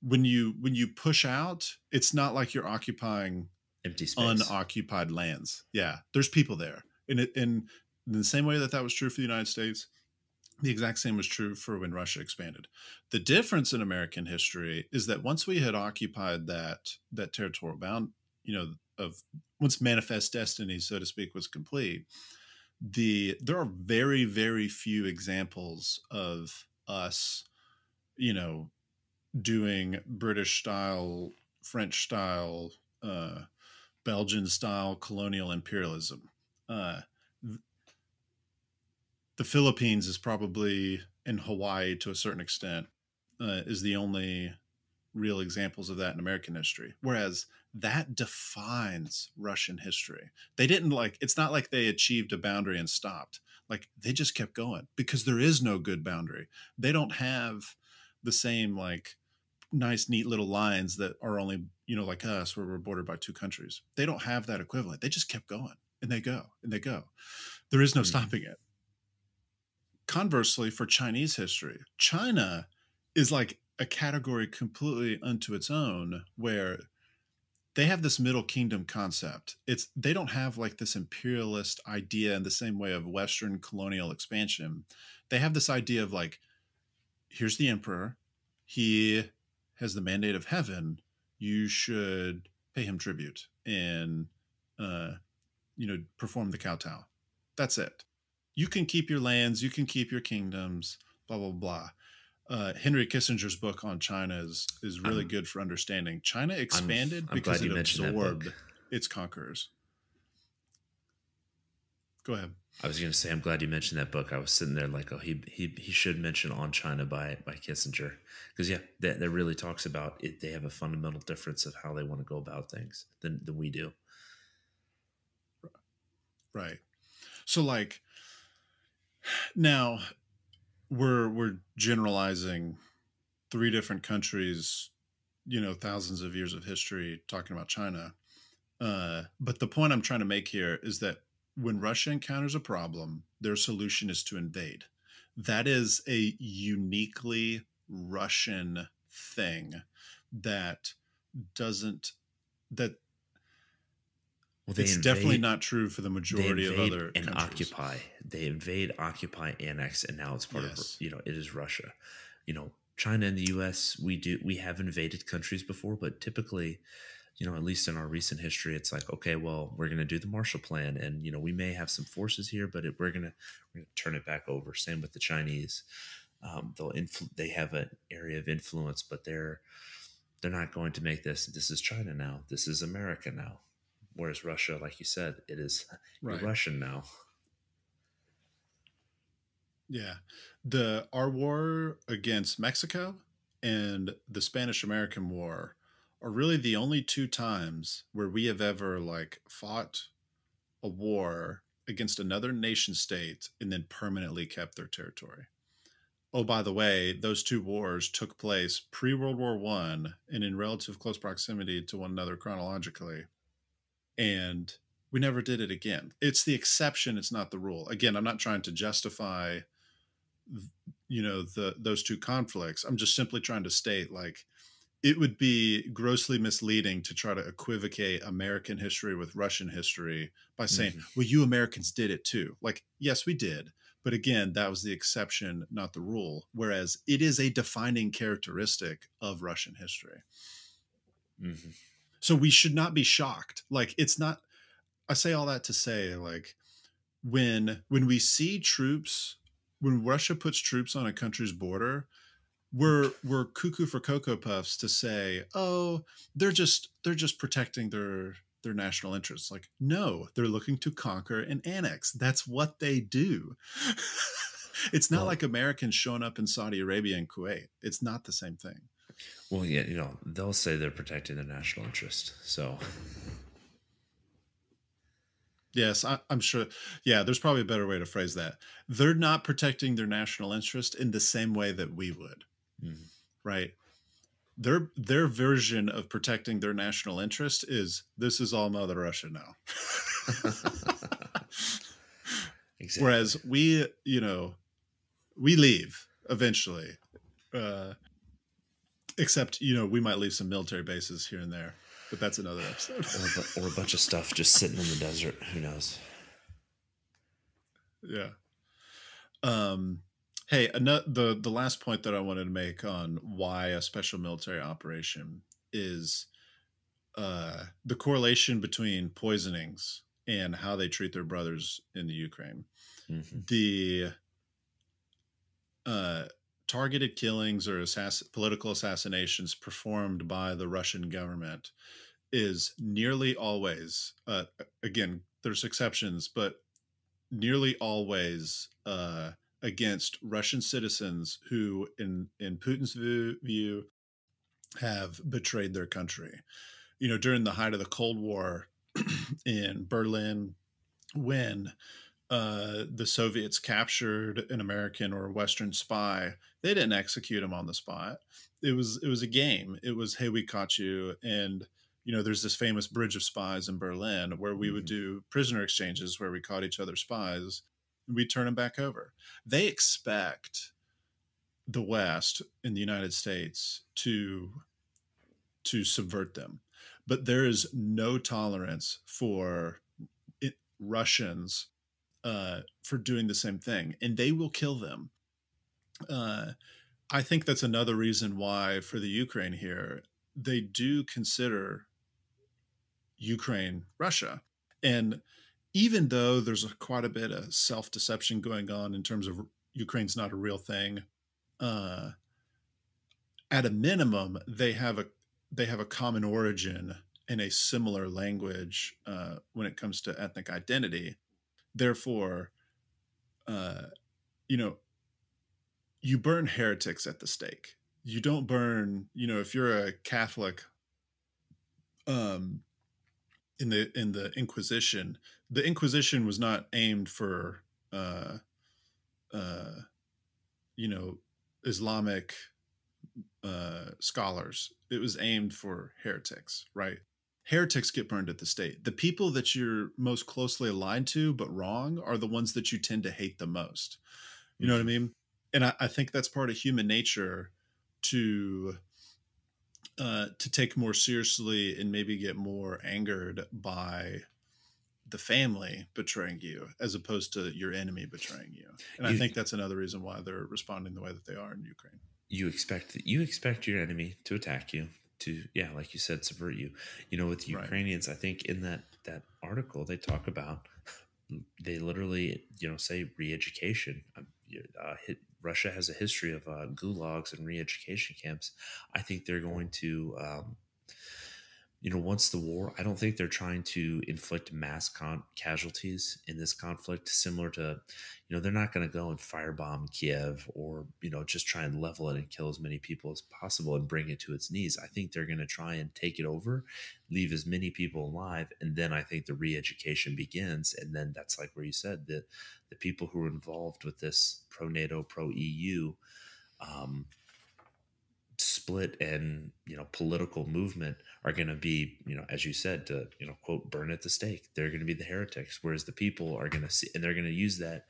when you push out, it's not like you're occupying Empty space. unoccupied lands. Yeah, there's people there. And in the same way that that was true for the United States, the exact same was true for when Russia expanded. The difference in American history is that once we had occupied that territorial bound, of once manifest destiny, so to speak, was complete, there are very, very few examples of us, you know, doing British style, French style, Belgian style colonial imperialism. Uh, the Philippines is probably, in Hawaii to a certain extent, is the only real examples of that in American history. Whereas that defines Russian history. They didn't, like, it's not like they achieved a boundary and stopped. Like, they just kept going because there is no good boundary. They don't have the same, like, nice, neat little lines that are only, like us, where we're bordered by two countries. They don't have that equivalent. They just kept going, and they go and they go. There is no Mhm. stopping it. Conversely, for Chinese history, China is like a category completely unto its own, where they have this middle kingdom concept. They don't have like this imperialist idea in the same way of Western colonial expansion. They have this idea of like, here's the emperor, he has the mandate of heaven, you should pay him tribute and perform the kowtow. That's it. You can keep your lands, you can keep your kingdoms, blah blah blah. Henry Kissinger's book on China is really I'm good for understanding. China I'm expanded I'm because glad it you mentioned that book. absorbed its conquerors. Go ahead. I was going to say I'm glad you mentioned that book. I was sitting there like, oh, he should mention On China by Kissinger, because yeah, that really talks about it. They have a fundamental difference of how they want to go about things than we do. Right. So like now we're generalizing three different countries, thousands of years of history talking about China. But the point I'm trying to make here is that when Russia encounters a problem, their solution is to invade. That is a uniquely Russian thing that doesn't that Well, it's definitely not true for the they majority of invade other and countries. occupy. They invade, occupy, annex, and now it's part of, Yes. it is Russia. China and the U.S. We have invaded countries before, but typically, at least in our recent history, it's like, okay, well, we're going to do the Marshall Plan, and we may have some forces here, but we're gonna turn it back over. Same with the Chinese. They have an area of influence, but they're not going to make this. This is China now. This is America now. Whereas Russia, like you said, it is you're Right. Russian now. Yeah. Our war against Mexico and the Spanish American War are really the only two times where we have ever like fought a war against another nation state and then permanently kept their territory. Oh, by the way, those two wars took place pre World War One and in relative close proximity to one another chronologically. And we never did it again. It's the exception, it's not the rule. Again, I'm not trying to justify those two conflicts. I'm just simply trying to state like it would be grossly misleading to try to equivocate American history with Russian history by saying, Hmm. well, you Americans did it too. Like, yes, we did. But again, that was the exception, not the rule. Whereas it is a defining characteristic of Russian history. Hmm. So we should not be shocked. Like, it's not, I say all that to say, like, when we see troops, when Russia puts troops on a country's border, we're cuckoo for cocoa puffs to say, oh, they're just protecting their national interests. Like, no, they're looking to conquer and annex. That's what they do. It's not Well, like Americans showing up in Saudi Arabia and Kuwait. It's not the same thing. well, yeah, they'll say they're protecting their national interest. So, Yes, I'm sure. Yeah, there's probably a better way to phrase that. They're not protecting their national interest in the same way that we would, mhm. right? Their version of protecting their national interest is this is all Mother Russia now. Exactly. Whereas we leave eventually, uh, except we might leave some military bases here and there, but that's another episode. Or a bunch of stuff just sitting in the desert. Who knows? Yeah. Um, hey, the last point that I wanted to make on why a special military operation is the correlation between poisonings and how they treat their brothers in the Ukraine. Hmm. The uh, targeted killings or political assassinations performed by the Russian government is nearly always, again, there's exceptions, but nearly always against Russian citizens who, in Putin's view, have betrayed their country. During the height of the Cold War in Berlin, when the Soviets captured an American or a Western spy, they didn't execute him on the spot. It was a game. It was, hey, we caught you, and there's this famous Bridge of Spies in Berlin where we would Hmm. do prisoner exchanges where we caught each other spies, and we turn them back over. They expect the West in the United States to subvert them, but there is no tolerance for Russians for doing the same thing, and they will kill them. Uh, I think that's another reason why, for the Ukraine here, they do consider Ukraine Russia. And even though there's quite a bit of self deception going on in terms of Ukraine's not a real thing, uh, at a minimum, they have a common origin and a similar language when it comes to ethnic identity. Therefore, uh, you know, you burn heretics at the stake. You don't burn, if you're a Catholic, um, in the Inquisition, the Inquisition was not aimed for, uh, uh, you know, Islamic scholars. It was aimed for heretics, right? Heretics get burned at the stake. The people that you're most closely aligned to, but wrong, are the ones that you tend to hate the most. You know what I Mhm. mean? And I think that's part of human nature to to take more seriously and maybe get more angered by the family betraying you as opposed to your enemy betraying you. And I You think that's another reason why they're responding the way that they are in Ukraine. you expect your enemy to attack you, to, yeah, like you said, subvert you. With Right. Ukrainians, I think in that article they talk about, they literally say re-education. Russia has a history of gulags and re-education camps. I think they're going to once the war, I don't think they're trying to inflict mass casualties in this conflict, similar to, they're not going to go and firebomb Kiev, or, just try and level it and kill as many people as possible and bring it to its knees. I think they're going to try and take it over, leave as many people alive. And then I think the re-education begins. And then that's like where you said that the people who are involved with this pro NATO, pro EU, split and political movement are going to be, as you said, to quote, burn at the stake. They're going to be the heretics, whereas the people are going to see, and they're going to use that,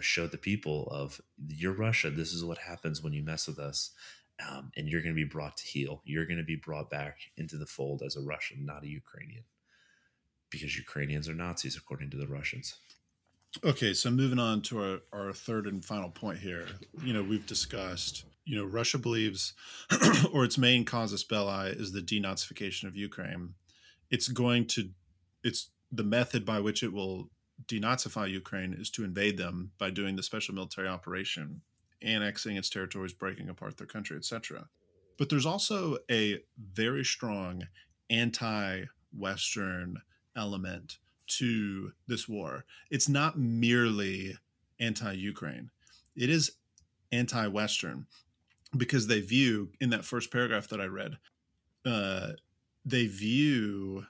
show the people of, you're Russia, this is what happens when you mess with us. And you're going to be brought to heel. You're going to be brought back into the fold as a Russian, not a Ukrainian, because Ukrainians are Nazis according to the Russians. Okay, so moving on to our third and final point here. We've discussed, Russia believes, or its main casus belli is the denazification of Ukraine. It's going to, it's the method by which it will denazify Ukraine is to invade them by doing the special military operation, annexing its territories, breaking apart their country, etc. But there's also a very strong anti-Western element to this war. It's not merely anti-Ukraine. It is anti-Western because they view, in that first paragraph that I read, uh, they view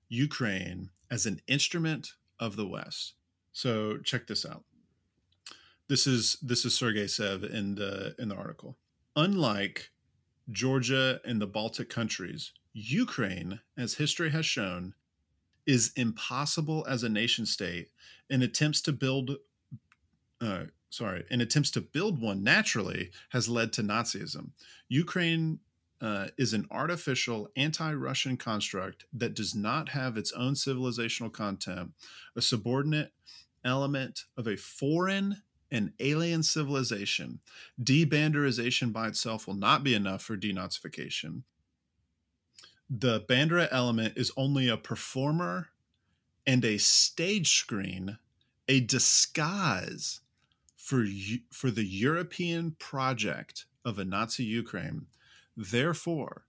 Ukraine as an instrument of the West. So check this out. This is Sergei Sev in the article. Unlike Georgia and the Baltic countries, Ukraine, as history has shown, is impossible as a nation state and attempts to build one naturally has led to Nazism. Ukraine is an artificial anti-Russian construct that does not have its own civilizational content, a subordinate element of a foreign and alien civilization. De-Banderization by itself will not be enough for denazification. The Bandera element is only a performer and a stage screen, a disguise for the European project of a Nazi Ukraine. Therefore,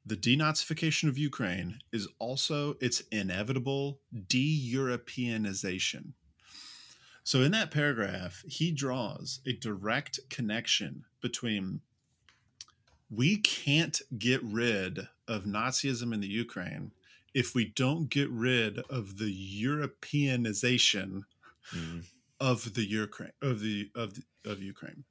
the denazification of Ukraine is also its inevitable de-Europeanization. So in that paragraph, he draws a direct connection between, we can't get rid of Nazism in the Ukraine if we don't get rid of the Europeanization of the Ukraine of Ukraine.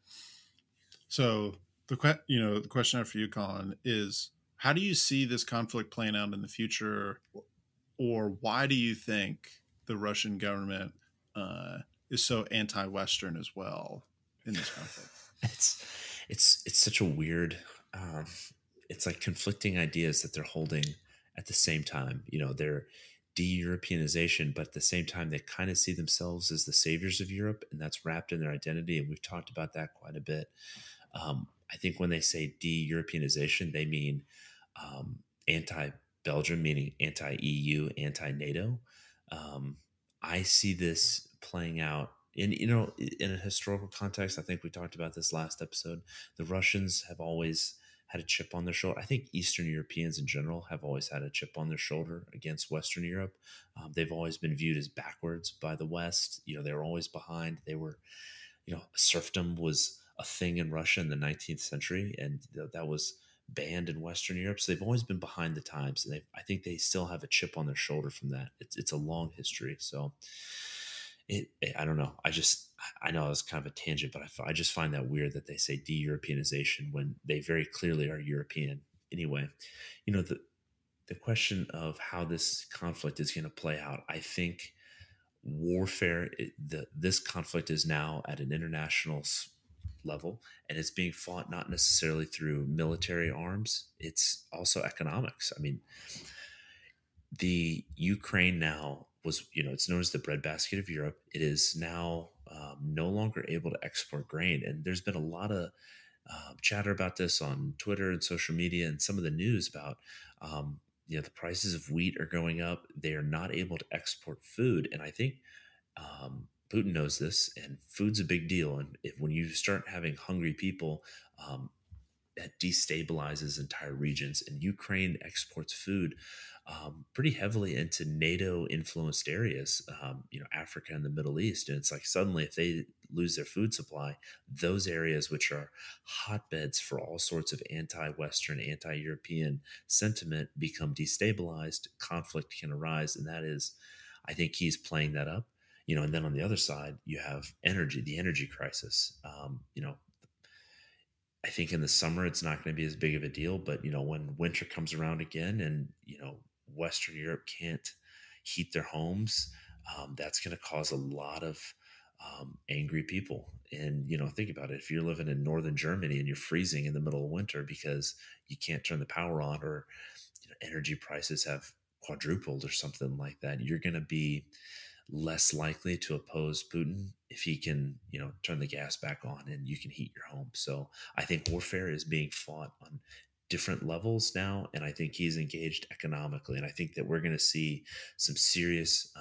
So the question I have for you, Colin, is how do you see this conflict playing out in the future, or why do you think the Russian government is so anti-Western as well in this conflict? It's such a weird, um, it's like conflicting ideas that they're holding at the same time. They're de-Europeanization, but at the same time they kind of see themselves as the saviors of Europe, and that's wrapped in their identity, and we've talked about that quite a bit. I think when they say de-Europeanization, they mean anti-Belgium, meaning anti-EU, anti-NATO. I see this playing out And in a historical context, I think we talked about this last episode. The Russians have always had a chip on their shoulder. I think Eastern Europeans in general have always had a chip on their shoulder against Western Europe. They've always been viewed as backwards by the West. They were always behind. They were, serfdom was a thing in Russia in the 19th century, and that was banned in Western Europe. So they've always been behind the times, and I think they still have a chip on their shoulder from that. It's a long history. So I don't know. I know it's kind of a tangent, but I just find that weird that they say de-Europeanization when they very clearly are European. Anyway, the question of how this conflict is going to play out, I think warfare, this conflict is now at an international level, and it's being fought not necessarily through military arms. It's also economics. I mean, the Ukraine now was, it's known as the breadbasket of Europe. It is now no longer able to export grain. And there's been a lot of chatter about this on Twitter and social media and some of the news about, the prices of wheat are going up. They are not able to export food. And I think Putin knows this, and food's a big deal. And when you start having hungry people, that destabilizes entire regions. And Ukraine exports food pretty heavily into NATO influenced areas, Africa and the Middle East. And it's like suddenly, if they lose their food supply, those areas, which are hotbeds for all sorts of anti Western, anti European sentiment, become destabilized. Conflict can arise. And that is, I think he's playing that up. And then on the other side, you have the energy crisis. I think in the summer it's not going to be as big of a deal, but when winter comes around again, and Western Europe can't heat their homes, that's going to cause a lot of angry people. And think about it: if you're living in northern Germany and you're freezing in the middle of winter because you can't turn the power on, or energy prices have quadrupled or something like that, you're going to be less likely to oppose Putin if he can, turn the gas back on and you can heat your home. So I think warfare is being fought on different levels now, and I think he's engaged economically. And I think that we're going to see some serious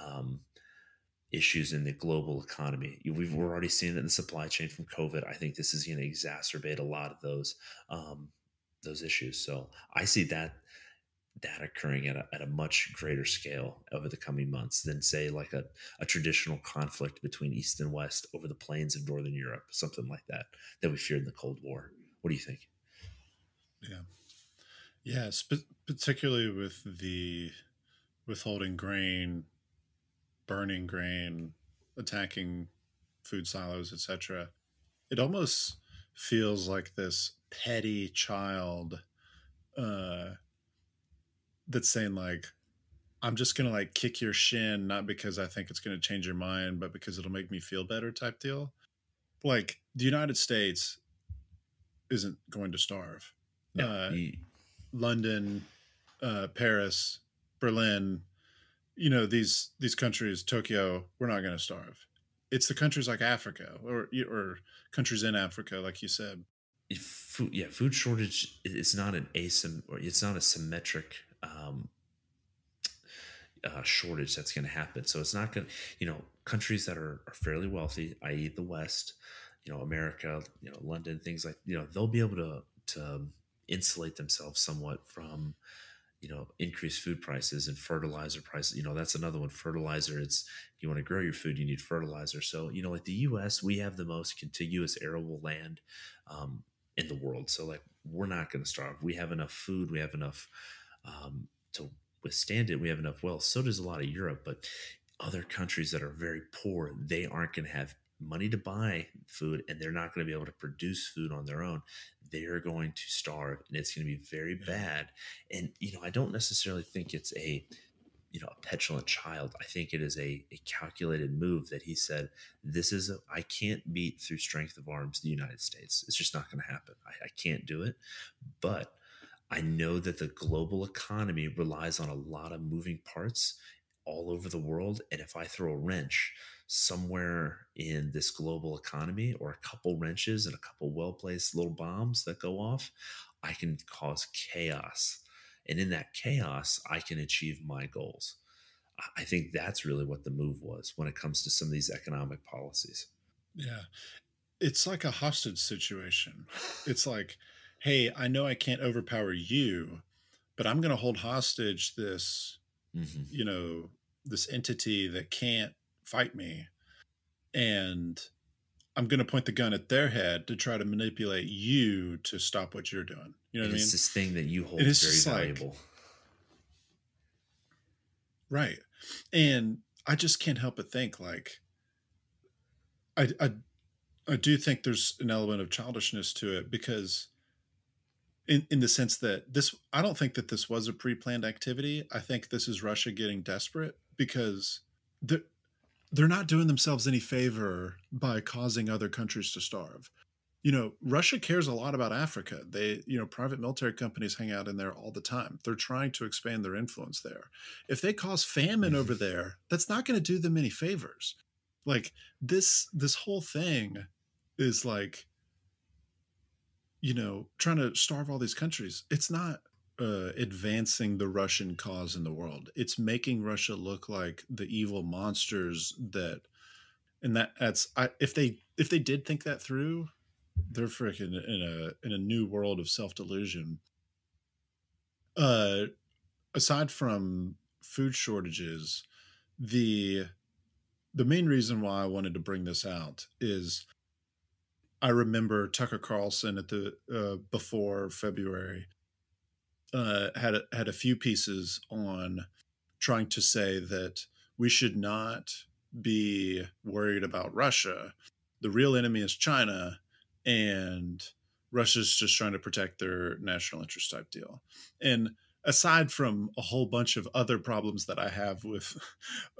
issues in the global economy. We're already seeing it in the supply chain from COVID. I think this is going to exacerbate a lot of those issues. So I see that occurring at a much greater scale over the coming months than, say, like a traditional conflict between East and West over the plains of Northern Europe, something like that we feared in the Cold War. What do you think? Yeah. Yeah. Particularly with the withholding grain, burning grain, attacking food silos, etc. It almost feels like this petty child that's saying, like, I'm just gonna like kick your shin, not because I think it's gonna change your mind, but because it'll make me feel better, type deal. Like, the United States isn't going to starve. No, London, Paris, Berlin, these countries, Tokyo, we're not going to starve. It's the countries like Africa, or countries in Africa, like you said. Food shortage is not it's not a symmetric shortage that's going to happen. So it's not going to, countries that are fairly wealthy, i.e. the West, America, London, things like, they'll be able to insulate themselves somewhat from, increased food prices and fertilizer prices. That's another one. Fertilizer, if you want to grow your food, you need fertilizer. So, like the US, we have the most contiguous arable land in the world. So like, we're not going to starve. We have enough food. We have enough to withstand it. We have enough wealth. So does a lot of Europe, but other countries that are very poor, they aren't going to have money to buy food, and they're not going to be able to produce food on their own. They are going to starve, and it's going to be very bad. And I don't necessarily think it's a petulant child. I think it is a calculated move that he said, I can't beat through strength of arms the United States. It's just not going to happen. I can't do it. But I know that the global economy relies on a lot of moving parts all over the world. And if I throw a wrench somewhere in this global economy, or a couple wrenches and a couple well-placed little bombs that go off, I can cause chaos. And in that chaos, I can achieve my goals. I think that's really what the move was when it comes to some of these economic policies. Yeah. It's like a hostage situation. It's like, hey, I know I can't overpower you, but I'm going to hold hostage this, Hmm. you know, this entity that can't fight me. And I'm going to point the gun at their head to try to manipulate you to stop what you're doing. You know And what I it's mean? this thing that you And hold it's very just like, valuable. right. And I just can't help but think like, I, I, I do think there's an element of childishness to it because in the sense that this, I don't think that this was a pre-planned activity. I think this is Russia getting desperate because they're, they're not doing themselves any favor by causing other countries to starve. Russia cares a lot about Africa. Private military companies hang out in there all the time. They're trying to expand their influence there. If they cause famine over Hmm. there, that's not going to do them any favors. Like this whole thing is like, trying to starve all these countries. It's not advancing the Russian cause in the world. It's making Russia look like the evil monsters that, and if they did think that through, they're freaking in a new world of self delusion. Uh, Aside from food shortages, the the main reason why I wanted to bring this out is I remember Tucker Carlson at the before February had a few pieces on trying to say that we should not be worried about Russia. The real enemy is China, and Russia's just trying to protect their national interest type deal. And aside from a whole bunch of other problems that I have with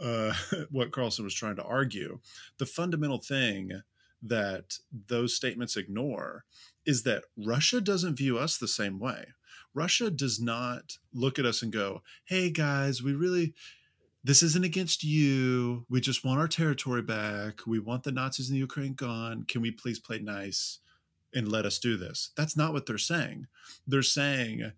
uh, what Carlson was trying to argue, the fundamental thing that those statements ignore is that Russia doesn't view us the same way. Russia does not look at us and go, hey guys, this isn't against you. We just want our territory back. We want the Nazis in the Ukraine gone. Can we please play nice and let us do this? That's not what they're saying. They're saying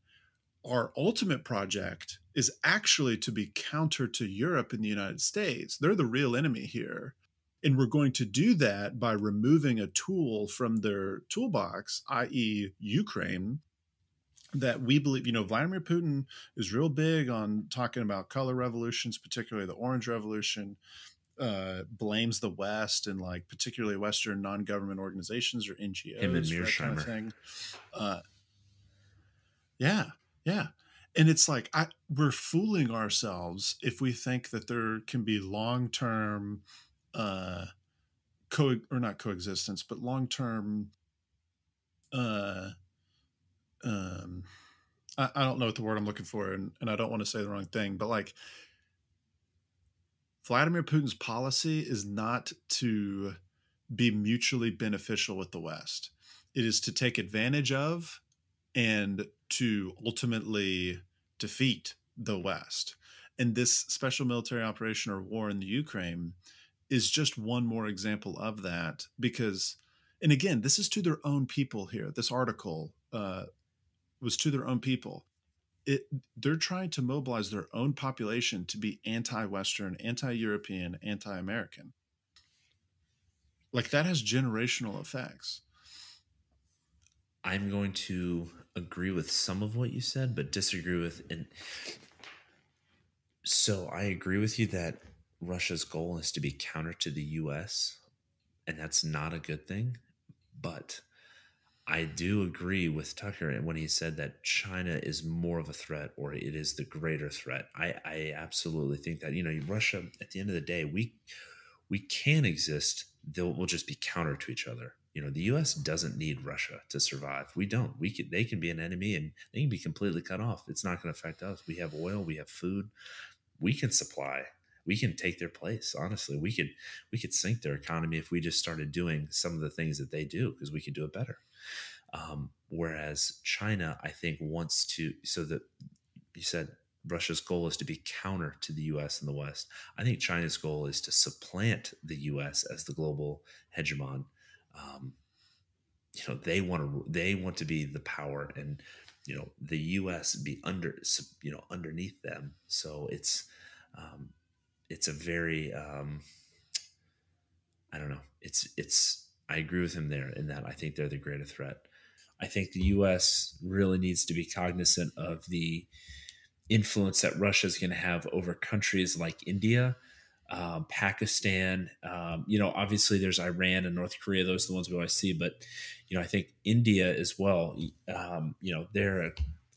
our ultimate project is actually to be counter to Europe and the United States. They're the real enemy here. And we're going to do that by removing a tool from their toolbox, i.e., Ukraine, that we believe, Vladimir Putin is real big on talking about color revolutions, particularly the Orange Revolution, blames the West and like particularly Western non-government organizations or Him and NGOs for that kind of Mearsheimer. thing. Uh, yeah, yeah. And it's like we're fooling ourselves if we think that there can be long-term uh, or not coexistence, but long-term uh, um, I don't know what the word I'm looking for, and I don't want to say the wrong thing, but like Vladimir Putin's policy is not to be mutually beneficial with the West. It is to take advantage of and to ultimately defeat the West. And this special military operation or war in the Ukraine is just one more example of that because, and again, this is to their own people here. This article was to their own people. it They're trying to mobilize their own population to be anti-Western, anti-European, anti-American. Like that has generational effects. I'm going to agree with some of what you said, but disagree with. And so I agree with you that Russia's goal is to be counter to the US, and that's not a good thing. But I do agree with Tucker when he said that China is more of a threat or it is the greater threat. I absolutely think that, Russia, at the end of the day, we can exist. We'll just be counter to each other. The US doesn't need Russia to survive. We don't. They can be an enemy and they can be completely cut off. It's not going to affect us. We have oil, we have food, we can supply. We can take their place. Honestly, we could sink their economy if we just started doing some of the things that they do because we could do it better. Whereas China, I think, wants to, so that you said Russia's goal is to be counter to the US and the West. I think China's goal is to supplant the US as the global hegemon. Um, they want to be the power, and the US be underneath them. So it's, um, it's a very I don't know. I agree with him there in that I think they're the greater threat. I think the U.S. really needs to be cognizant of the influence that Russia is going to have over countries like India, Pakistan. Obviously there's Iran and North Korea. Those are the ones we always see. But, I think India as well, they're an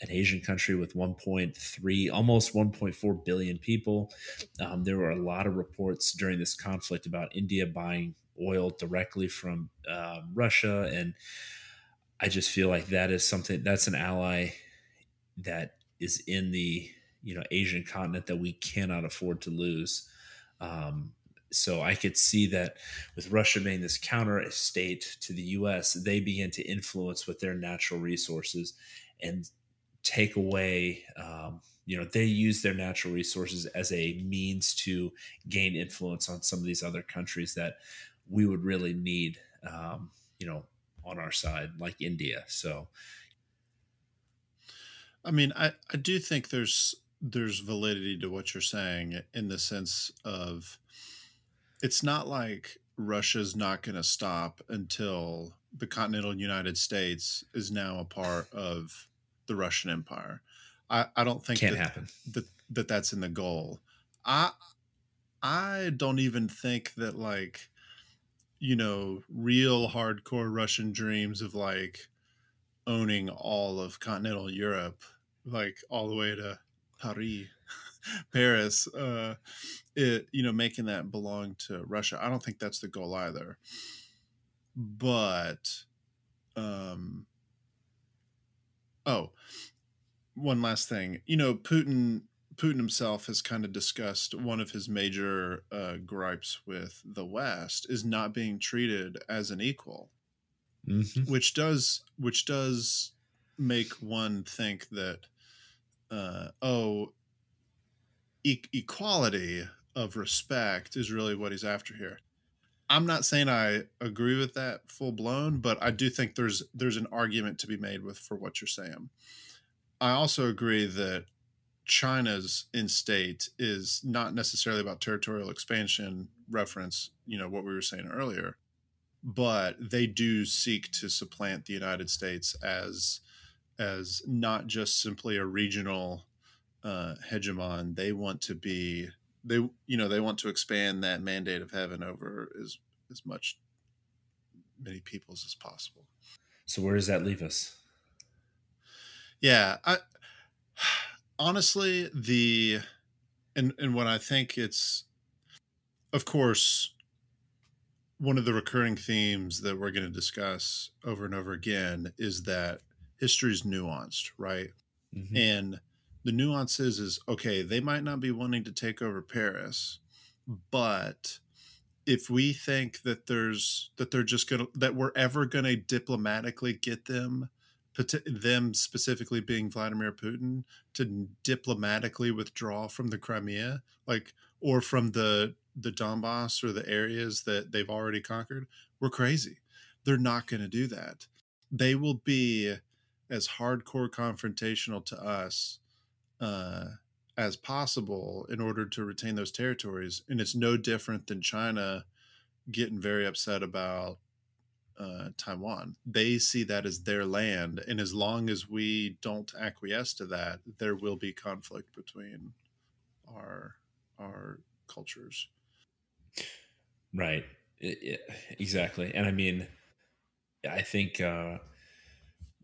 Asian country with 1.3, almost 1.4 billion people. There were a lot of reports during this conflict about India buying oil directly from Russia. And I just feel like that's an ally that is in the Asian continent that we cannot afford to lose. So I could see that with Russia being this counter state to the U.S., they begin to influence with their natural resources and take away. They use their natural resources as a means to gain influence on some of these other countries that we would really need. On our side, like India. So I mean, I do think there's validity to what you're saying in the sense of it's not like Russia's not going to stop until the continental United States is now a part of the Russian Empire. I don't think can't happen. That's in the goal. I I don't even think that like real hardcore Russian dreams of like owning all of continental Europe, like all the way to Paris, Paris, making that belong to Russia. I don't think that's the goal either. But, oh, one last thing. Putin himself has kind of discussed one of his major gripes with the West is not being treated as an equal, Mm-hmm. which does make one think that equality of respect is really what he's after here. I'm not saying I agree with that full blown, but I do think there's an argument to be made with for what you're saying. I also agree that China's in state is not necessarily about territorial expansion, reference, what we were saying earlier, but they do seek to supplant the United States as not just simply a regional hegemon. They want to be they want to expand that mandate of heaven over as much many peoples as possible. So where does that leave us? Yeah, I honestly and when I think it's of course one of the recurring themes that we're going to discuss over and over again is that history is nuanced, right? Mm-hmm. And the nuance is okay, they might not be wanting to take over Paris, but if we think that they're just gonna that we're ever gonna diplomatically get them specifically being Vladimir Putin to diplomatically withdraw from the Crimea, like or from the Donbass or the areas that they've already conquered, we're crazy. They're not going to do that. They will be as hardcore confrontational to us uh, as possible in order to retain those territories. And it's no different than China getting very upset about Taiwan. They see that as their land. And as long as we don't acquiesce to that, there will be conflict between our cultures. Right. Exactly. And I mean, I think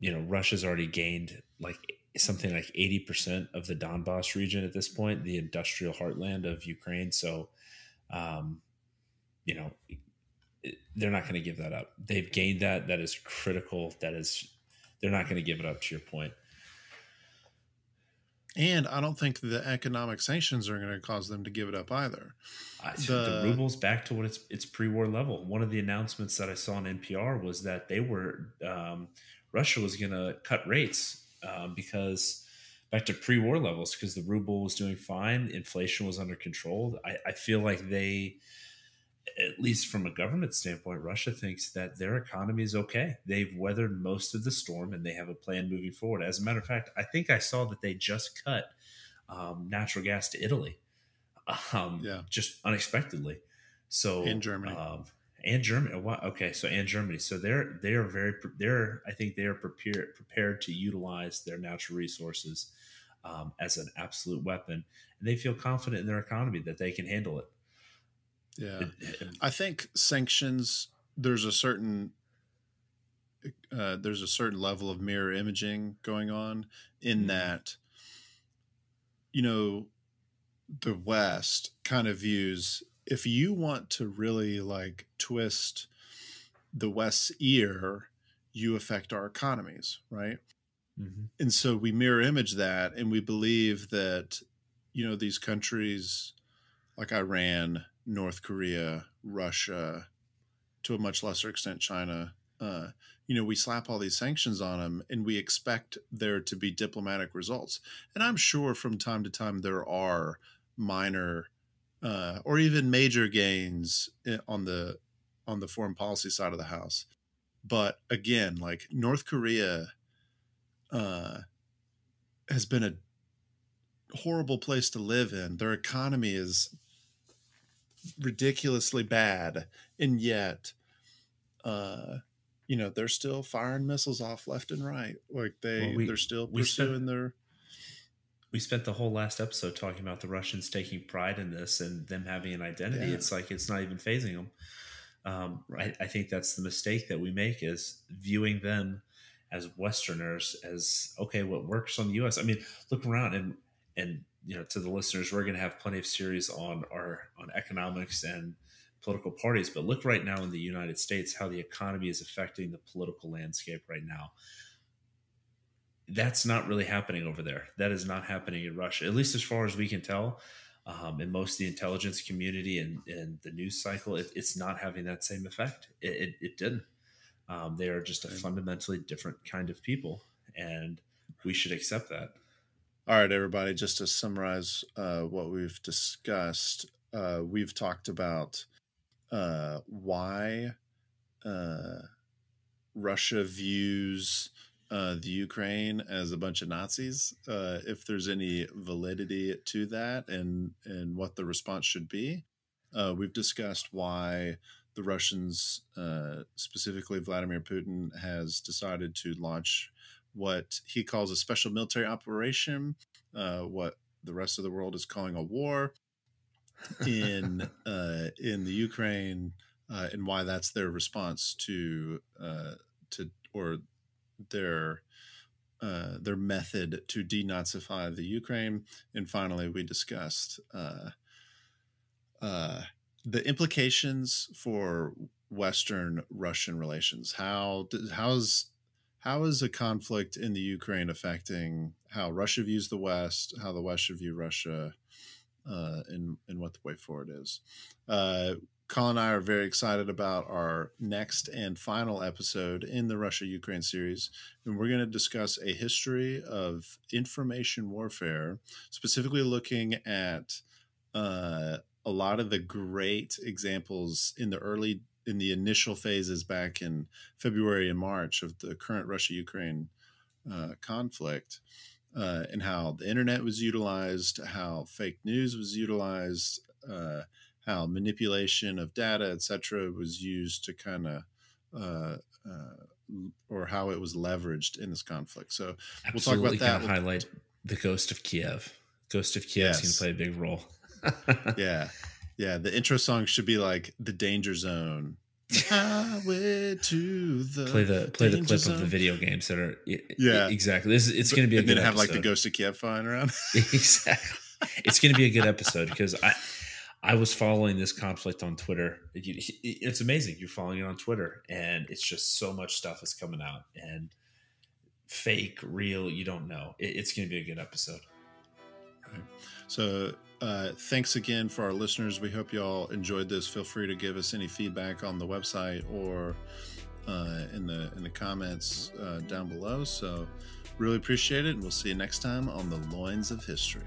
Russia's already gained like something like 80% of the Donbass region at this point, the industrial heartland of Ukraine. So, um, you know, they're not going to give that up. They've gained that. That is critical. They're not going to give it up, to your point. And I don't think the economic sanctions are going to cause them to give it up either. The ruble's back to what its pre-war level. One of the announcements that I saw on NPR was that Russia was going to cut rates because back to pre-war levels because the ruble was doing fine, inflation was under control. I feel like they, at least from a government standpoint, Russia thinks that their economy is okay. They've weathered most of the storm and they have a plan moving forward. As a matter of fact, I think I saw that they just cut natural gas to Italy. Yeah. just unexpectedly. So And Germany. and Germany. Wow. Okay, so and Germany. So they are very they're I think they are prepared to utilize their natural resources as an absolute weapon, and they feel confident in their economy that they can handle it. Yeah. I think sanctions, there's a certain level of mirror imaging going on in Mhm. that, you know, the West kind of views, if you want to really like twist the West's ear, you affect our economies, right? Mhm. And so we mirror image that, and we believe that, these countries like Iran, North Korea, Russia, to a much lesser extent, China, we slap all these sanctions on them and we expect there to be diplomatic results. And I'm sure from time to time there are minor or even major gains on the foreign policy side of the house. But again, like North Korea uh, has been a horrible place to live in. Their economy is ridiculously bad, and yet uh they're still firing missiles off left and right. Like Well, they're still we spent pursuing their. we spent the whole last episode talking about the Russians taking pride in this and them having an identity. Yeah, It's like it's not even phasing them. right. I think that's the mistake that we make, is viewing them as Westerners as, okay, what works on the U.S. I mean, look around and to the listeners, we're going to have plenty of series on economics and political parties, but look right now in the United States how the economy is affecting the political landscape right now. That's not really happening over there. That is not happening in Russia, at least as far as we can tell. In most of the intelligence community and the news cycle, it's not having that same effect. It didn't. They are just a fundamentally different kind of people, and we should accept that. All right, everybody, just to summarize what we've discussed, we've talked about why uh, Russia views the Ukraine as a bunch of Nazis, if there's any validity to that, and what the response should be. We've discussed why the Russians, specifically Vladimir Putin, has decided to launch what he calls a special military operation, what the rest of the world is calling a war in the Ukraine, and why that's their response to or their method to denazify the Ukraine. And finally, we discussed uh, the implications for Western Russian relations. How is a conflict in the Ukraine affecting how Russia views the West, how the West should view Russia, and what the way forward is. Colin and I are very excited about our next and final episode in the Russia-Ukraine series, and we're going to discuss a history of information warfare, specifically looking at a lot of the great examples in the initial phases back in February and March of the current Russia-Ukraine conflict. And how the internet was utilized, how fake news was utilized, how manipulation of data, etc., was used to kind of, or how it was leveraged in this conflict. So we'll talk Absolutely about going that. to highlight the Ghost of Kiev. Ghost of Kiev is going to Yes. play a big role. Yeah. Yeah. The intro song should be like The Danger Zone. Highway to the play the clip zone of the video games that are yeah, exactly. It's going to be a and good then have episode. like the Ghost of Kiev flying around. Exactly. It's going to be a good episode because I was following this conflict on Twitter. It's amazing. You're following it on Twitter, and it's just so much stuff is coming out, and fake, real, you don't know. It's going to be a good episode. Right. So thanks again for our listeners. We hope y'all enjoyed this. Feel free to give us any feedback on the website or in the comments down below. So really appreciate it, and we'll see you next time on the Loins of History.